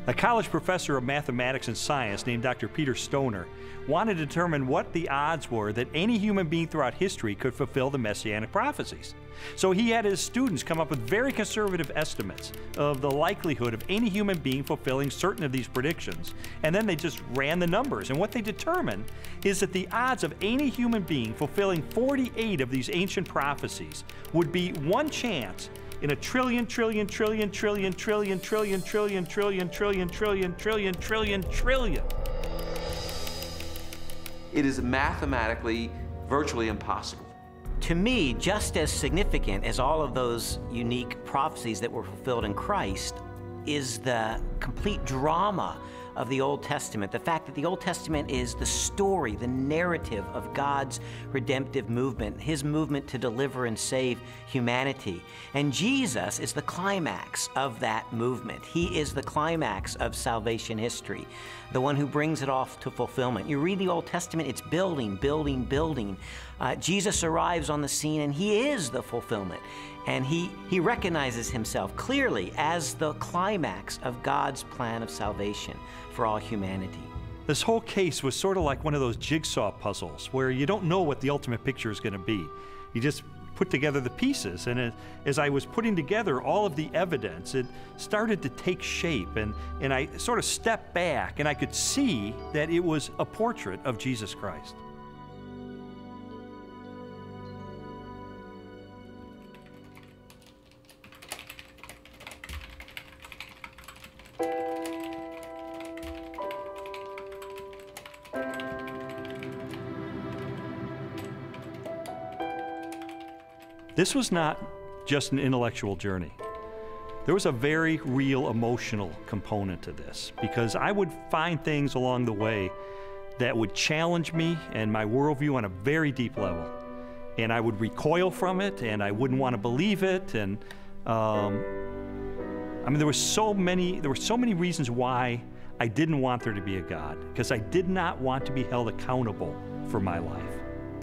A college professor of mathematics and science named Dr. Peter Stoner wanted to determine what the odds were that any human being throughout history could fulfill the messianic prophecies. So he had his students come up with very conservative estimates of the likelihood of any human being fulfilling certain of these predictions. And then they just ran the numbers. And what they determined is that the odds of any human being fulfilling 48 of these ancient prophecies would be 1 chance in a trillion. It is mathematically virtually impossible. To me, just as significant as all of those unique prophecies that were fulfilled in Christ is the complete drama of the Old Testament. The fact that the Old Testament is the story, the narrative of God's redemptive movement, his movement to deliver and save humanity. And Jesus is the climax of that movement. He is the climax of salvation history, the one who brings it off to fulfillment. You read the Old Testament, it's building, building, building. Jesus arrives on the scene and he is the fulfillment. And he recognizes himself clearly as the climax of God's plan of salvation for all humanity. This whole case was sort of like one of those jigsaw puzzles where you don't know what the ultimate picture is going to be. You just put together the pieces, and as I was putting together all of the evidence, it started to take shape, and I sort of stepped back and I could see that it was a portrait of Jesus Christ. This was not just an intellectual journey. There was a very real emotional component to this, because I would find things along the way that would challenge me and my worldview on a very deep level. And I would recoil from it, and I wouldn't want to believe it. And I mean, there were so many reasons why I didn't want there to be a God, because I did not want to be held accountable for my life.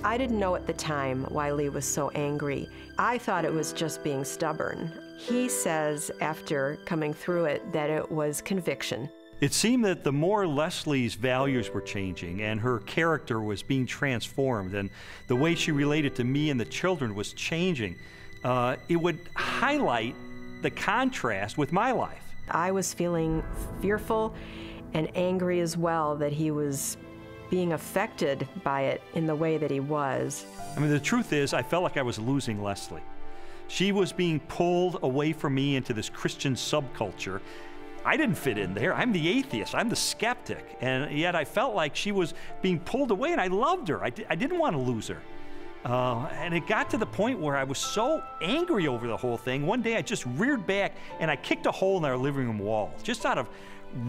I didn't know at the time why Lee was so angry. I thought it was just being stubborn. He says, after coming through it, that it was conviction. It seemed that the more Leslie's values were changing and her character was being transformed and the way she related to me and the children was changing, it would highlight the contrast with my life. I was feeling fearful and angry as well that he was being affected by it in the way that he was. I mean, the truth is, I felt like I was losing Leslie. She was being pulled away from me into this Christian subculture. I didn't fit in there. I'm the atheist. I'm the skeptic. And yet I felt like she was being pulled away, and I loved her. I didn't want to lose her. And it got to the point where I was so angry over the whole thing. One day I just reared back and I kicked a hole in our living room wall, just out of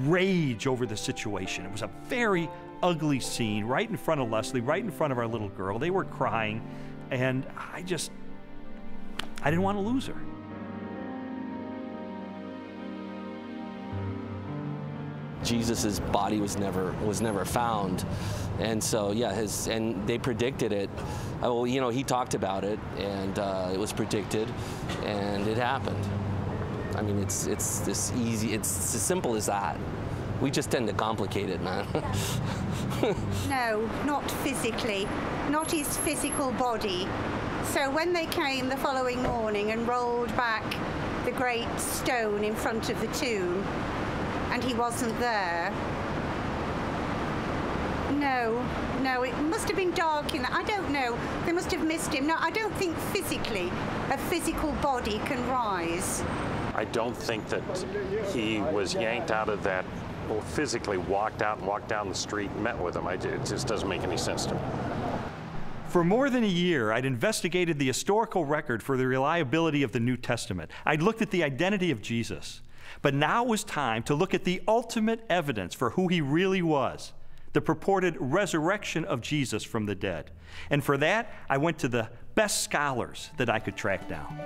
rage over the situation. It was a very ugly scene right in front of Leslie, right in front of our little girl. They were crying, and I didn't want to lose her. Jesus's body was never found. And so, yeah, and they predicted it. Well, you know, he talked about it, and it was predicted, and it happened. I mean, it's this easy, it's as simple as that. We just tend to complicate it, man. No, not physically, not his physical body. So when they came the following morning and rolled back the great stone in front of the tomb, and he wasn't there, no, it must have been dark in that. I don't know. They must have missed him. No, I don't think physically a physical body can rise. I don't think that he was yanked out of that, or physically walked out and walked down the street and met with him. It just doesn't make any sense to me. For more than a year, I'd investigated the historical record for the reliability of the New Testament. I'd looked at the identity of Jesus. But now it was time to look at the ultimate evidence for who he really was, the purported resurrection of Jesus from the dead. And for that, I went to the best scholars that I could track down.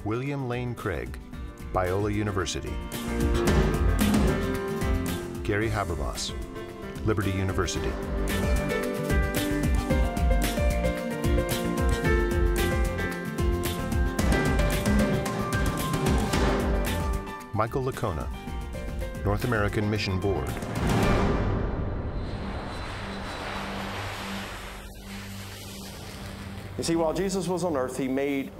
William Lane Craig, Biola University. Gary Habermas, Liberty University. Michael Licona, North American Mission Board. You see, while Jesus was on earth, he made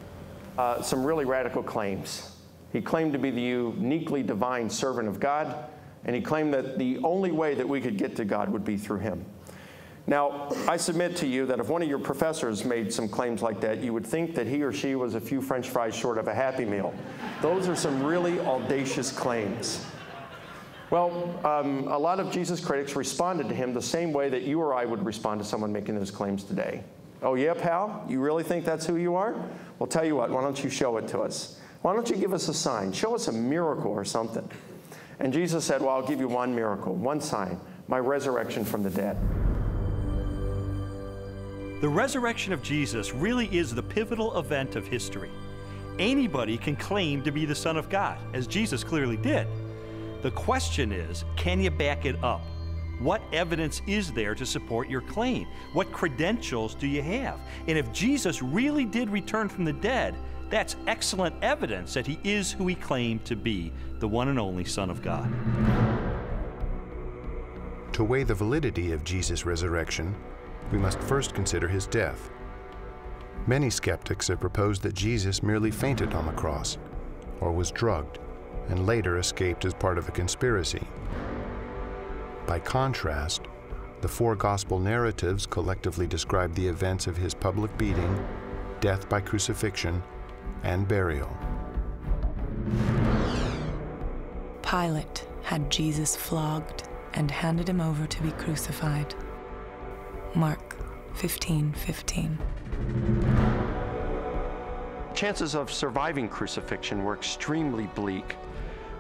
some really radical claims. He claimed to be the uniquely divine servant of God, and he claimed that the only way that we could get to God would be through him. Now, I submit to you that if one of your professors made some claims like that, you would think that he or she was a few French fries short of a Happy Meal. Those are some really audacious claims. Well, a lot of Jesus critics responded to him the same way that you or I would respond to someone making those claims today. Oh yeah, pal? You really think that's who you are? Well, tell you what, why don't you show it to us? Why don't you give us a sign? Show us a miracle or something. And Jesus said, well, I'll give you one miracle, one sign, my resurrection from the dead. The resurrection of Jesus really is the pivotal event of history. Anybody can claim to be the Son of God, as Jesus clearly did. The question is, can you back it up? What evidence is there to support your claim? What credentials do you have? And if Jesus really did return from the dead, that's excellent evidence that he is who he claimed to be, the one and only Son of God. To weigh the validity of Jesus' resurrection, we must first consider his death. Many skeptics have proposed that Jesus merely fainted on the cross, or was drugged, and later escaped as part of a conspiracy. By contrast, the four gospel narratives collectively describe the events of his public beating, death by crucifixion, and burial. Pilate had Jesus flogged and handed him over to be crucified. Mark 15:15. Chances of surviving crucifixion were extremely bleak.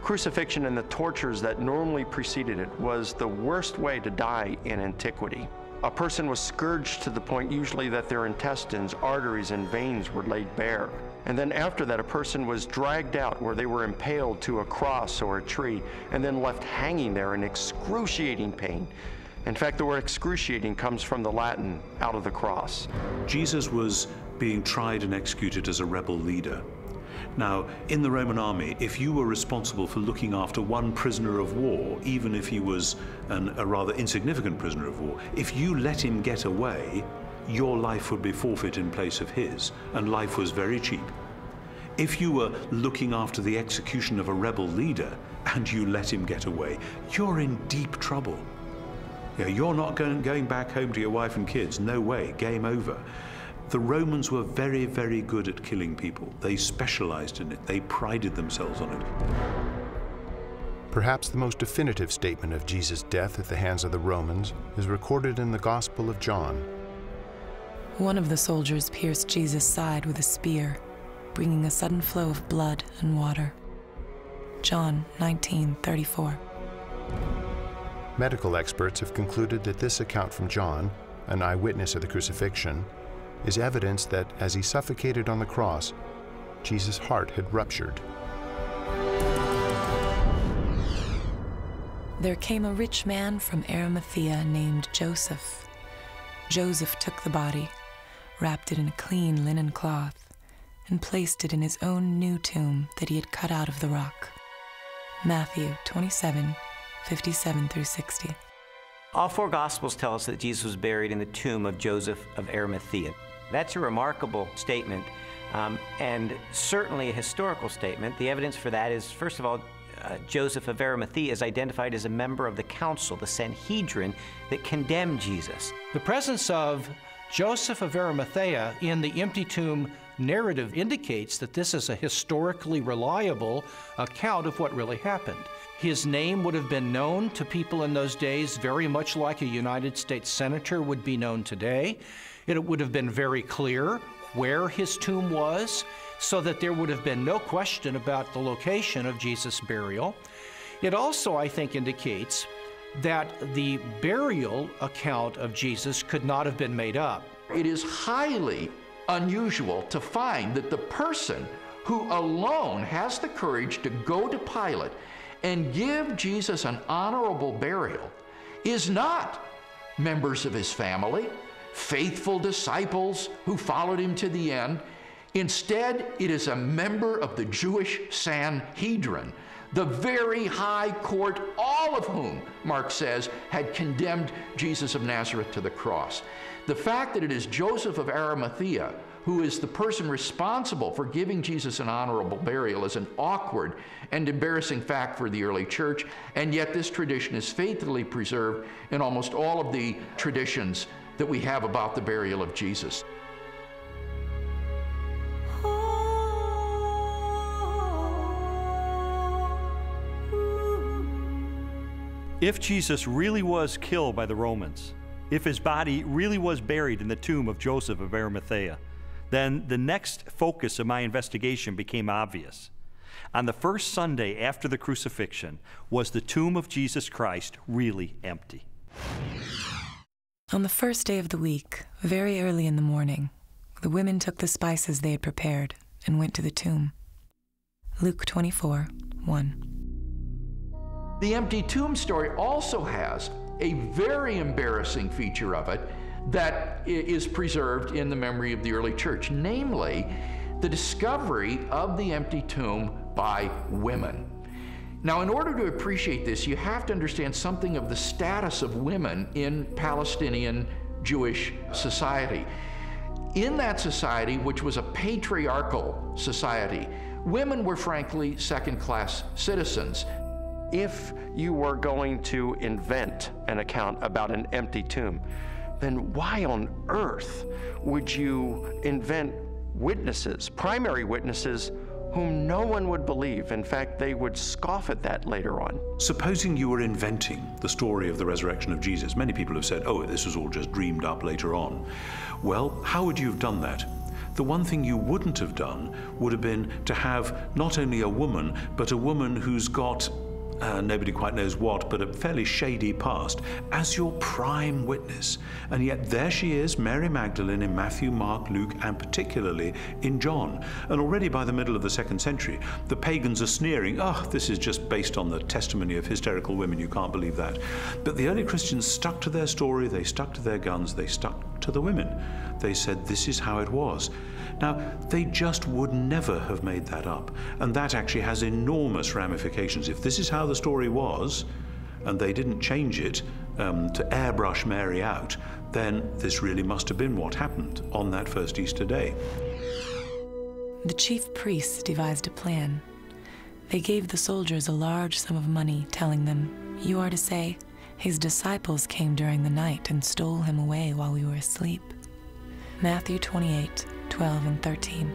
Crucifixion and the tortures that normally preceded it was the worst way to die in antiquity. A person was scourged to the point usually that their intestines, arteries, and veins were laid bare. And then after that, a person was dragged out where they were impaled to a cross or a tree and then left hanging there in excruciating pain. In fact, the word excruciating comes from the Latin, out of the cross. Jesus was being tried and executed as a rebel leader. Now, in the Roman army, if you were responsible for looking after one prisoner of war, even if he was a rather insignificant prisoner of war, if you let him get away, your life would be forfeit in place of his, and life was very cheap. If you were looking after the execution of a rebel leader and you let him get away, you're in deep trouble. You're not going back home to your wife and kids. No way, game over. The Romans were very, very good at killing people. They specialized in it. They prided themselves on it. Perhaps the most definitive statement of Jesus' death at the hands of the Romans is recorded in the Gospel of John. One of the soldiers pierced Jesus' side with a spear, bringing a sudden flow of blood and water. John 19:34. Medical experts have concluded that this account from John, an eyewitness of the crucifixion, is evidence that as he suffocated on the cross, Jesus' heart had ruptured. There came a rich man from Arimathea named Joseph. Joseph took the body, wrapped it in a clean linen cloth, and placed it in his own new tomb that he had cut out of the rock. Matthew 27, 57 through 60. All four Gospels tell us that Jesus was buried in the tomb of Joseph of Arimathea. That's a remarkable statement, and certainly a historical statement. The evidence for that is, first of all, Joseph of Arimathea is identified as a member of the council, the Sanhedrin, that condemned Jesus. The presence of Joseph of Arimathea in the empty tomb narrative indicates that this is a historically reliable account of what really happened. His name would have been known to people in those days very much like a United States senator would be known today. It would have been very clear where his tomb was, so that there would have been no question about the location of Jesus' burial. It also, I think, indicates that the burial account of Jesus could not have been made up. It is highly unusual to find that the person who alone has the courage to go to Pilate and give Jesus an honorable burial is not members of his family, faithful disciples who followed him to the end. Instead, it is a member of the Jewish Sanhedrin, the very high court, all of whom, Mark says, had condemned Jesus of Nazareth to the cross. The fact that it is Joseph of Arimathea who is the person responsible for giving Jesus an honorable burial is an awkward and embarrassing fact for the early church, and yet this tradition is faithfully preserved in almost all of the traditions that we have about the burial of Jesus. If Jesus really was killed by the Romans, if his body really was buried in the tomb of Joseph of Arimathea, then the next focus of my investigation became obvious. On the first Sunday after the crucifixion, was the tomb of Jesus Christ really empty? On the first day of the week, very early in the morning, the women took the spices they had prepared and went to the tomb. Luke 24, 1. The empty tomb story also has a very embarrassing feature of it that is preserved in the memory of the early church, namely the discovery of the empty tomb by women. Now, in order to appreciate this, you have to understand something of the status of women in Palestinian Jewish society. In that society, which was a patriarchal society, women were frankly second-class citizens. If you were going to invent an account about an empty tomb, then why on earth would you invent witnesses, primary witnesses, whom no one would believe? In fact, they would scoff at that later on. Supposing you were inventing the story of the resurrection of Jesus, many people have said, oh, this was all just dreamed up later on. Well, how would you have done that? The one thing you wouldn't have done would have been to have not only a woman, but a woman who's got nobody quite knows what, but a fairly shady past, as your prime witness. And yet there she is, Mary Magdalene, in Matthew, Mark, Luke, and particularly in John. And already by the middle of the 2nd century, the pagans are sneering, oh, this is just based on the testimony of hysterical women, you can't believe that. But the early Christians stuck to their story, they stuck to their guns, they stuck to the women. They said, this is how it was. Now, they just would never have made that up, and that actually has enormous ramifications. If this is how the story was, and they didn't change it to airbrush Mary out, then this really must have been what happened on that first Easter day. The chief priests devised a plan. They gave the soldiers a large sum of money, telling them, "You are to say, his disciples came during the night and stole him away while we were asleep." Matthew 28, 12 and 13.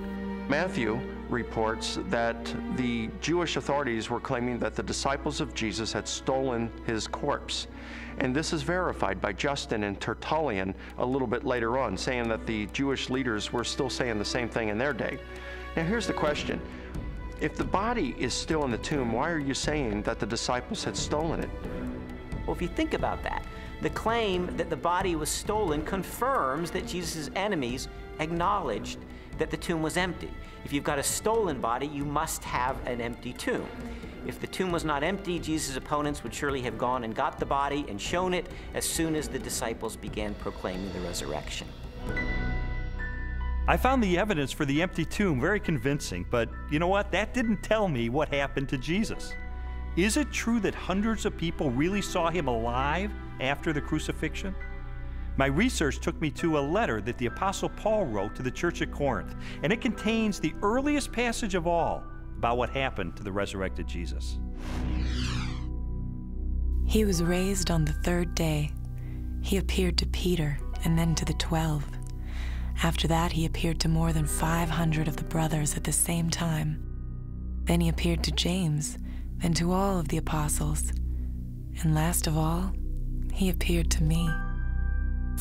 Matthew reports that the Jewish authorities were claiming that the disciples of Jesus had stolen his corpse. And this is verified by Justin and Tertullian a little bit later on, saying that the Jewish leaders were still saying the same thing in their day. Now here's the question. If the body is still in the tomb, why are you saying that the disciples had stolen it? Well, if you think about that, The claim that the body was stolen confirms that Jesus' enemies acknowledged that the tomb was empty. If you've got a stolen body, you must have an empty tomb. If the tomb was not empty, Jesus' opponents would surely have gone and got the body and shown it as soon as the disciples began proclaiming the resurrection. I found the evidence for the empty tomb very convincing, but you know what? That didn't tell me what happened to Jesus. Is it true that hundreds of people really saw him alive after the crucifixion? My research took me to a letter that the Apostle Paul wrote to the church at Corinth, and it contains the earliest passage of all about what happened to the resurrected Jesus. He was raised on the third day. He appeared to Peter and then to the 12. After that, he appeared to more than 500 of the brothers at the same time. Then he appeared to James, then to all of the apostles. And last of all, he appeared to me.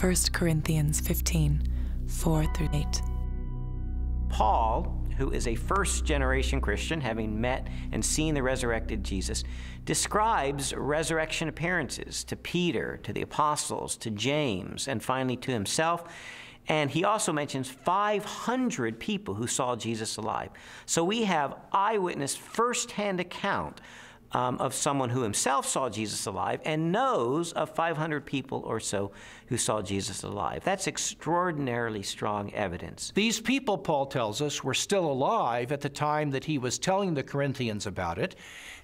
1 Corinthians 15, 4-8. Paul, who is a first-generation Christian, having met and seen the resurrected Jesus, describes resurrection appearances to Peter, to the apostles, to James, and finally to himself. And he also mentions 500 people who saw Jesus alive. So we have eyewitness, first-hand account of someone who himself saw Jesus alive and knows of 500 people or so who saw Jesus alive. That's extraordinarily strong evidence. These people, Paul tells us, were still alive at the time that he was telling the Corinthians about it.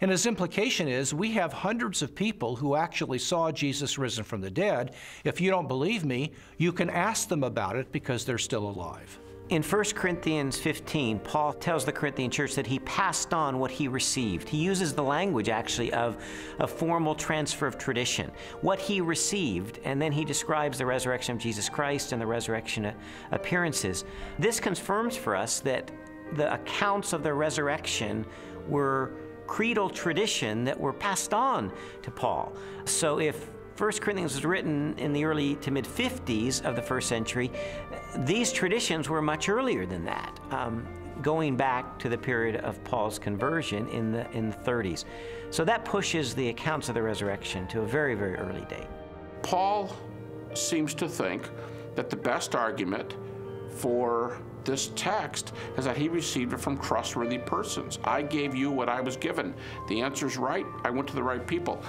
And his implication is we have hundreds of people who actually saw Jesus risen from the dead. If you don't believe me, you can ask them about it because they're still alive. In 1 Corinthians 15, Paul tells the Corinthian church that he passed on what he received. He uses the language, actually, of a formal transfer of tradition. What he received, and then he describes the resurrection of Jesus Christ and the resurrection appearances. This confirms for us that the accounts of the resurrection were creedal tradition that were passed on to Paul. So if 1 Corinthians was written in the early to mid-50s of the first century, these traditions were much earlier than that, going back to the period of Paul's conversion in the 30s. So that pushes the accounts of the resurrection to a very, very early date. Paul seems to think that the best argument for this text is that he received it from trustworthy persons. I gave you what I was given. The answer's right. I went to the right people.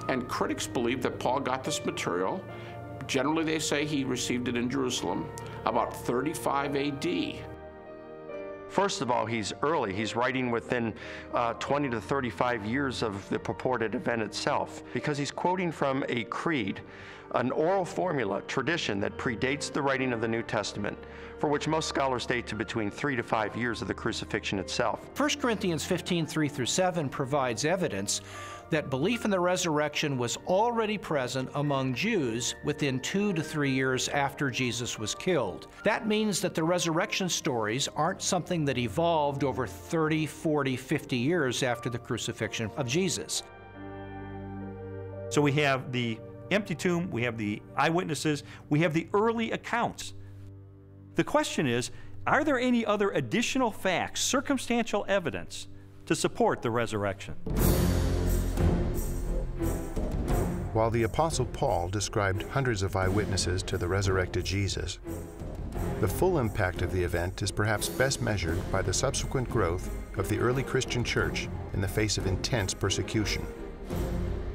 And critics believe that Paul got this material. Generally, they say he received it in Jerusalem about 35 AD. First of all, he's early. He's writing within 20 to 35 years of the purported event itself, because he's quoting from a creed, an oral formula, tradition that predates the writing of the New Testament, for which most scholars date to between 3 to 5 years of the crucifixion itself. 1 Corinthians 15, 3-7 provides evidence that belief in the resurrection was already present among Jews within 2 to 3 years after Jesus was killed. That means that the resurrection stories aren't something that evolved over 30, 40, 50 years after the crucifixion of Jesus. So we have the empty tomb, we have the eyewitnesses, we have the early accounts. The question is, are there any other additional facts, circumstantial evidence, to support the resurrection? While the Apostle Paul described hundreds of eyewitnesses to the resurrected Jesus, the full impact of the event is perhaps best measured by the subsequent growth of the early Christian church in the face of intense persecution.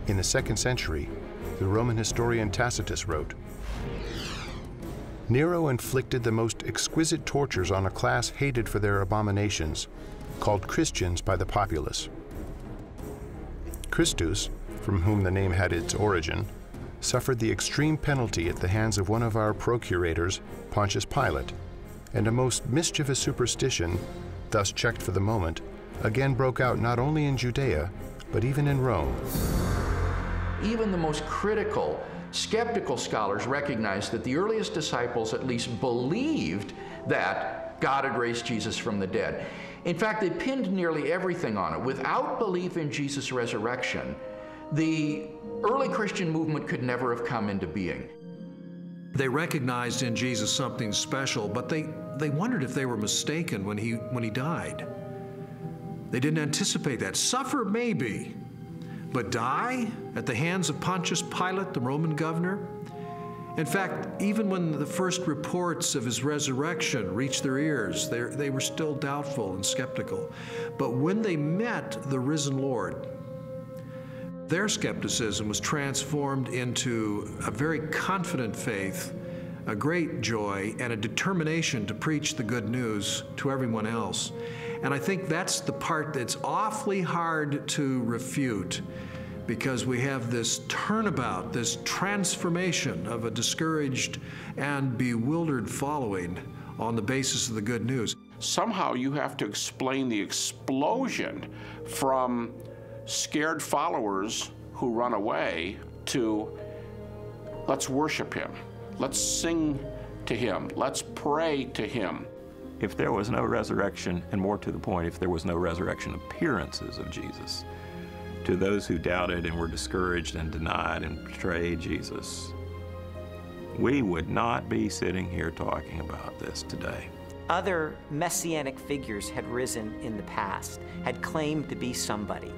In the 2nd century, the Roman historian Tacitus wrote, "Nero inflicted the most exquisite tortures on a class hated for their abominations, called Christians by the populace. Christus, from whom the name had its origin, suffered the extreme penalty at the hands of one of our procurators, Pontius Pilate, and a most mischievous superstition, thus checked for the moment, again broke out not only in Judea, but even in Rome." Even the most critical, skeptical scholars recognize that the earliest disciples at least believed that God had raised Jesus from the dead. In fact, they pinned nearly everything on it. Without belief in Jesus' resurrection, the early Christian movement could never have come into being. They recognized in Jesus something special, but they wondered if they were mistaken when he died. They didn't anticipate that. Suffer maybe, but die at the hands of Pontius Pilate, the Roman governor? In fact, even when the first reports of his resurrection reached their ears, they were still doubtful and skeptical. But when they met the risen Lord, their skepticism was transformed into a very confident faith, a great joy, and a determination to preach the good news to everyone else. And I think that's the part that's awfully hard to refute, because we have this turnabout, this transformation of a discouraged and bewildered following on the basis of the good news. Somehow you have to explain the explosion from scared followers who run away to let's worship him, let's sing to him, let's pray to him. If there was no resurrection, and more to the point, if there was no resurrection appearances of Jesus, to those who doubted and were discouraged and denied and betrayed Jesus, we would not be sitting here talking about this today. Other messianic figures had risen in the past, had claimed to be somebody,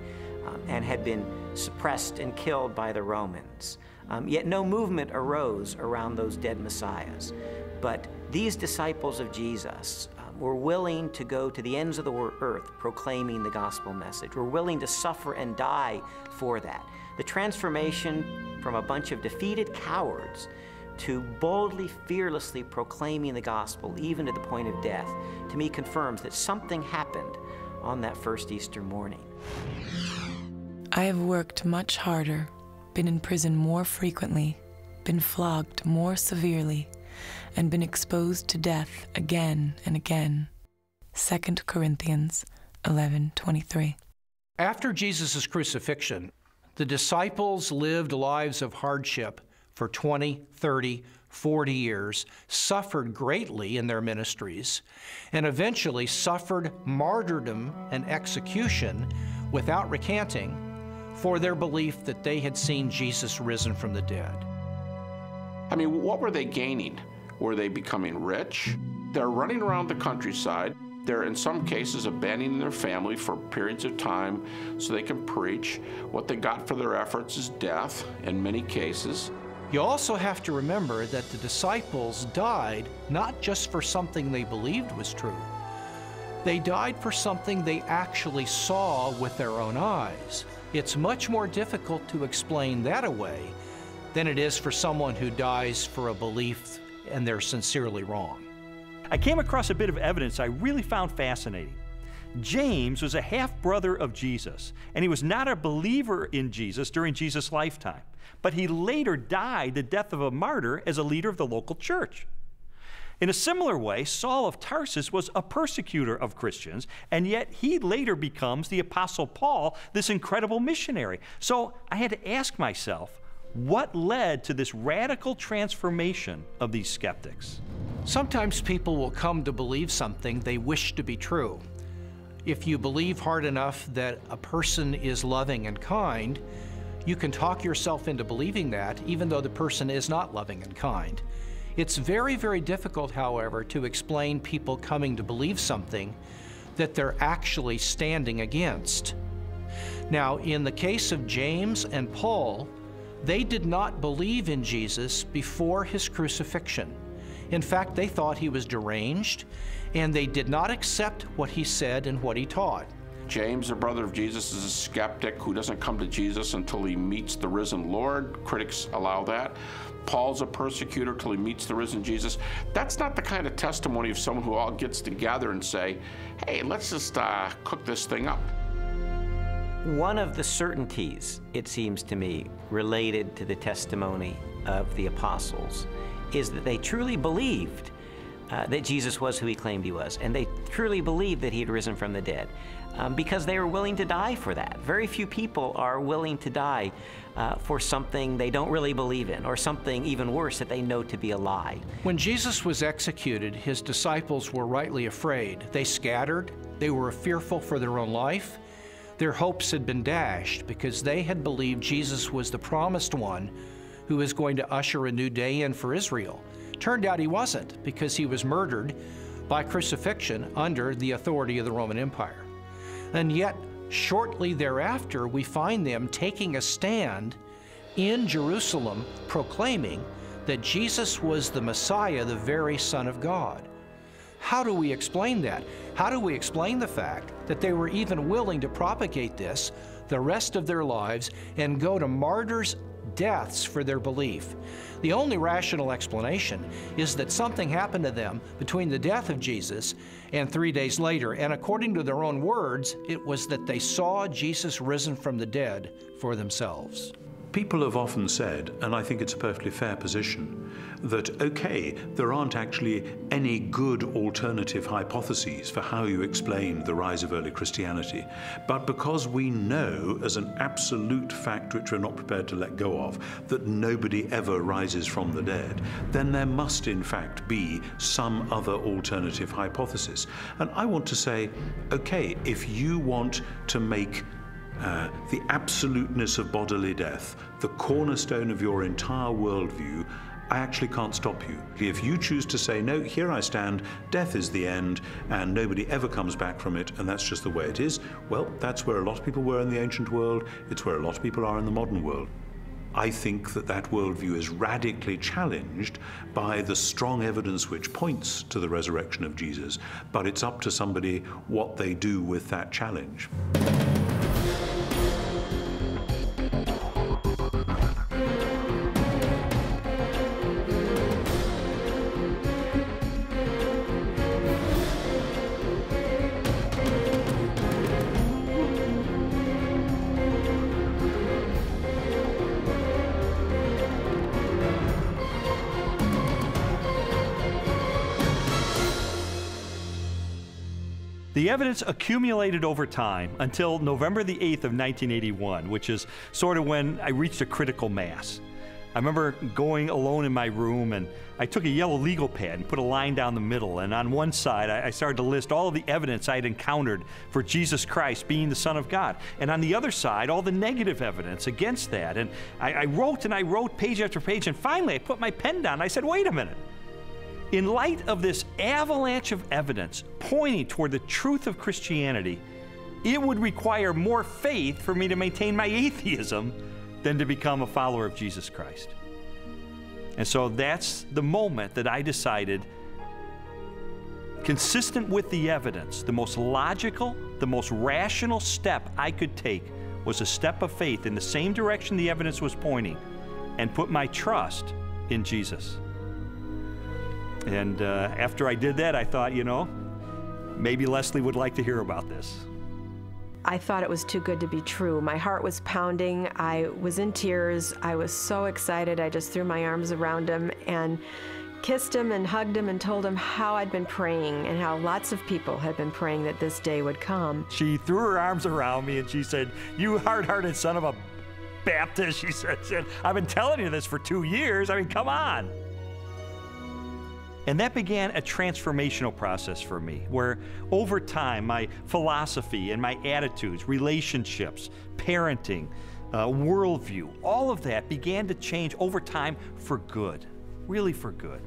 and had been suppressed and killed by the Romans. Yet no movement arose around those dead messiahs. But these disciples of Jesus were willing to go to the ends of the earth proclaiming the gospel message. Were willing to suffer and die for that. The transformation from a bunch of defeated cowards to boldly, fearlessly proclaiming the gospel, even to the point of death, to me confirms that something happened on that first Easter morning. I have worked much harder, been in prison more frequently, been flogged more severely, and been exposed to death again and again. 2 Corinthians 11:23. After Jesus' crucifixion, the disciples lived lives of hardship for 20, 30, 40 years, suffered greatly in their ministries, and eventually suffered martyrdom and execution without recanting for their belief that they had seen Jesus risen from the dead. I mean, what were they gaining? Were they becoming rich? They're running around the countryside. They're, in some cases, abandoning their family for periods of time so they can preach. What they got for their efforts is death, in many cases. You also have to remember that the disciples died not just for something they believed was true. They died for something they actually saw with their own eyes. It's much more difficult to explain that away than it is for someone who dies for a belief and they're sincerely wrong. I came across a bit of evidence I really found fascinating. James was a half-brother of Jesus, and he was not a believer in Jesus during Jesus' lifetime, but he later died the death of a martyr as a leader of the local church. In a similar way, Saul of Tarsus was a persecutor of Christians, and yet he later becomes the Apostle Paul, this incredible missionary. So I had to ask myself, what led to this radical transformation of these skeptics? Sometimes people will come to believe something they wish to be true. If you believe hard enough that a person is loving and kind, you can talk yourself into believing that, even though the person is not loving and kind. It's very, very difficult, however, to explain people coming to believe something that they're actually standing against. Now, in the case of James and Paul, they did not believe in Jesus before his crucifixion. In fact, they thought he was deranged, and they did not accept what he said and what he taught. James, the brother of Jesus, is a skeptic who doesn't come to Jesus until he meets the risen Lord. Critics allow that. Paul's a persecutor till he meets the risen Jesus. That's not the kind of testimony of someone who all gets together and say, hey, let's just cook this thing up. One of the certainties, it seems to me, related to the testimony of the apostles is that they truly believed that Jesus was who he claimed he was, and they truly believed that he had risen from the dead, because they were willing to die for that. Very few people are willing to die for something they don't really believe in, or something even worse that they know to be a lie. When Jesus was executed, his disciples were rightly afraid. They scattered, they were fearful for their own life. Their hopes had been dashed because they had believed Jesus was the promised one who was going to usher a new day in for Israel. Turned out he wasn't, because he was murdered by crucifixion under the authority of the Roman Empire. And yet, Shortly thereafter, we find them taking a stand in Jerusalem, proclaiming that Jesus was the Messiah, the very Son of God. How do we explain that? How do we explain the fact that they were even willing to propagate this the rest of their lives and go to martyrs' deaths for their belief? The only rational explanation is that something happened to them between the death of Jesus and 3 days later, and according to their own words, it was that they saw Jesus risen from the dead for themselves. People have often said, and I think it's a perfectly fair position, that okay, there aren't actually any good alternative hypotheses for how you explain the rise of early Christianity, but because we know as an absolute fact which we're not prepared to let go of, that nobody ever rises from the dead, then there must in fact be some other alternative hypothesis. And I want to say, okay, if you want to make the absoluteness of bodily death the cornerstone of your entire worldview, I actually can't stop you. If you choose to say, no, here I stand, death is the end, and nobody ever comes back from it, and that's just the way it is, well, that's where a lot of people were in the ancient world, it's where a lot of people are in the modern world. I think that that worldview is radically challenged by the strong evidence which points to the resurrection of Jesus, but it's up to somebody what they do with that challenge. The evidence accumulated over time until November the 8th of 1981, which is sort of when I reached a critical mass. I remember going alone in my room, and I took a yellow legal pad and put a line down the middle, and on one side I started to list all of the evidence I had encountered for Jesus Christ being the Son of God, and on the other side all the negative evidence against that. And I wrote and I wrote page after page, and finally I put my pen down and I said, wait a minute. In light of this avalanche of evidence pointing toward the truth of Christianity, it would require more faith for me to maintain my atheism than to become a follower of Jesus Christ. And so that's the moment that I decided, consistent with the evidence, the most logical, the most rational step I could take was a step of faith in the same direction the evidence was pointing, and put my trust in Jesus. And after I did that, I thought, you know, maybe Leslie would like to hear about this. I thought it was too good to be true. My heart was pounding. I was in tears. I was so excited. I just threw my arms around him and kissed him and hugged him and told him how I'd been praying and how lots of people had been praying that this day would come. She threw her arms around me and she said, "You hard-hearted son of a Baptist," she said, "I've been telling you this for 2 years. I mean, come on." And that began a transformational process for me, where over time, my philosophy and my attitudes, relationships, parenting, worldview, all of that began to change over time for good, really for good.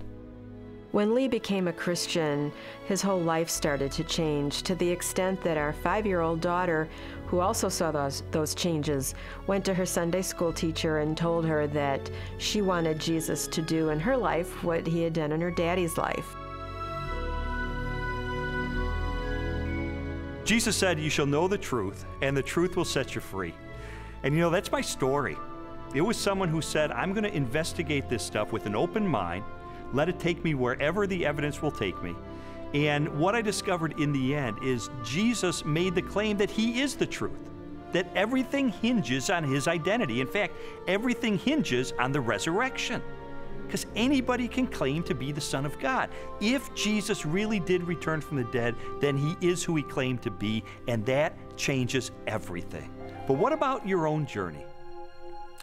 When Lee became a Christian, his whole life started to change, to the extent that our 5-year-old daughter, who also saw those changes, went to her Sunday school teacher and told her that she wanted Jesus to do in her life what he had done in her daddy's life. Jesus said, "You shall know the truth, and the truth will set you free." And you know, that's my story. It was someone who said, I'm going to investigate this stuff with an open mind, let it take me wherever the evidence will take me. And what I discovered in the end is Jesus made the claim that he is the truth, that everything hinges on his identity. In fact, everything hinges on the resurrection, because anybody can claim to be the Son of God. If Jesus really did return from the dead, then he is who he claimed to be, and that changes everything. But what about your own journey?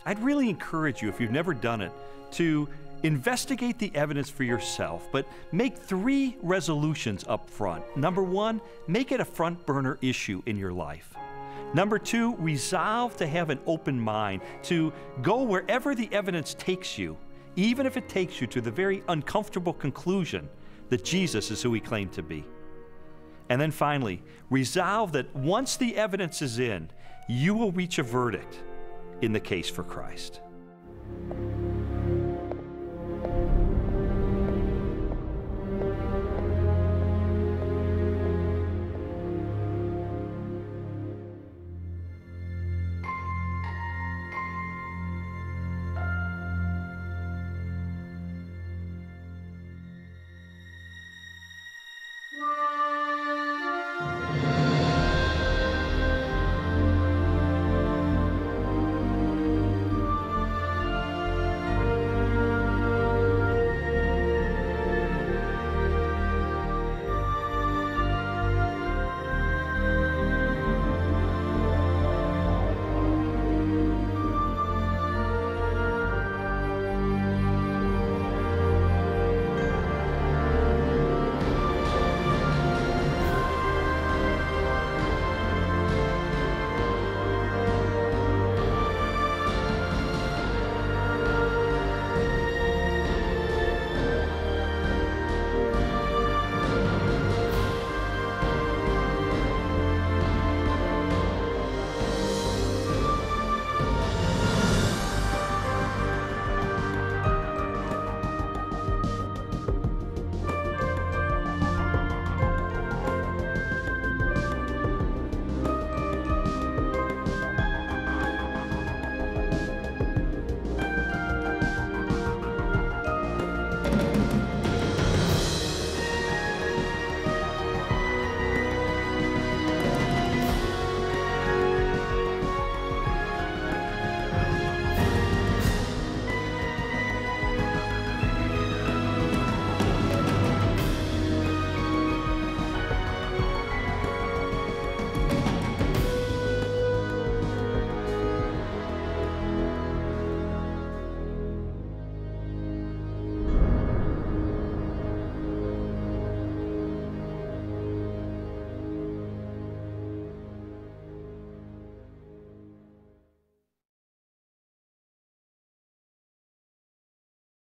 I'd really encourage you, if you've never done it, to investigate the evidence for yourself, but make 3 resolutions up front. Number 1, make it a front burner issue in your life. Number 2, resolve to have an open mind, to go wherever the evidence takes you, even if it takes you to the very uncomfortable conclusion that Jesus is who he claimed to be. And then finally, resolve that once the evidence is in, you will reach a verdict in the case for Christ.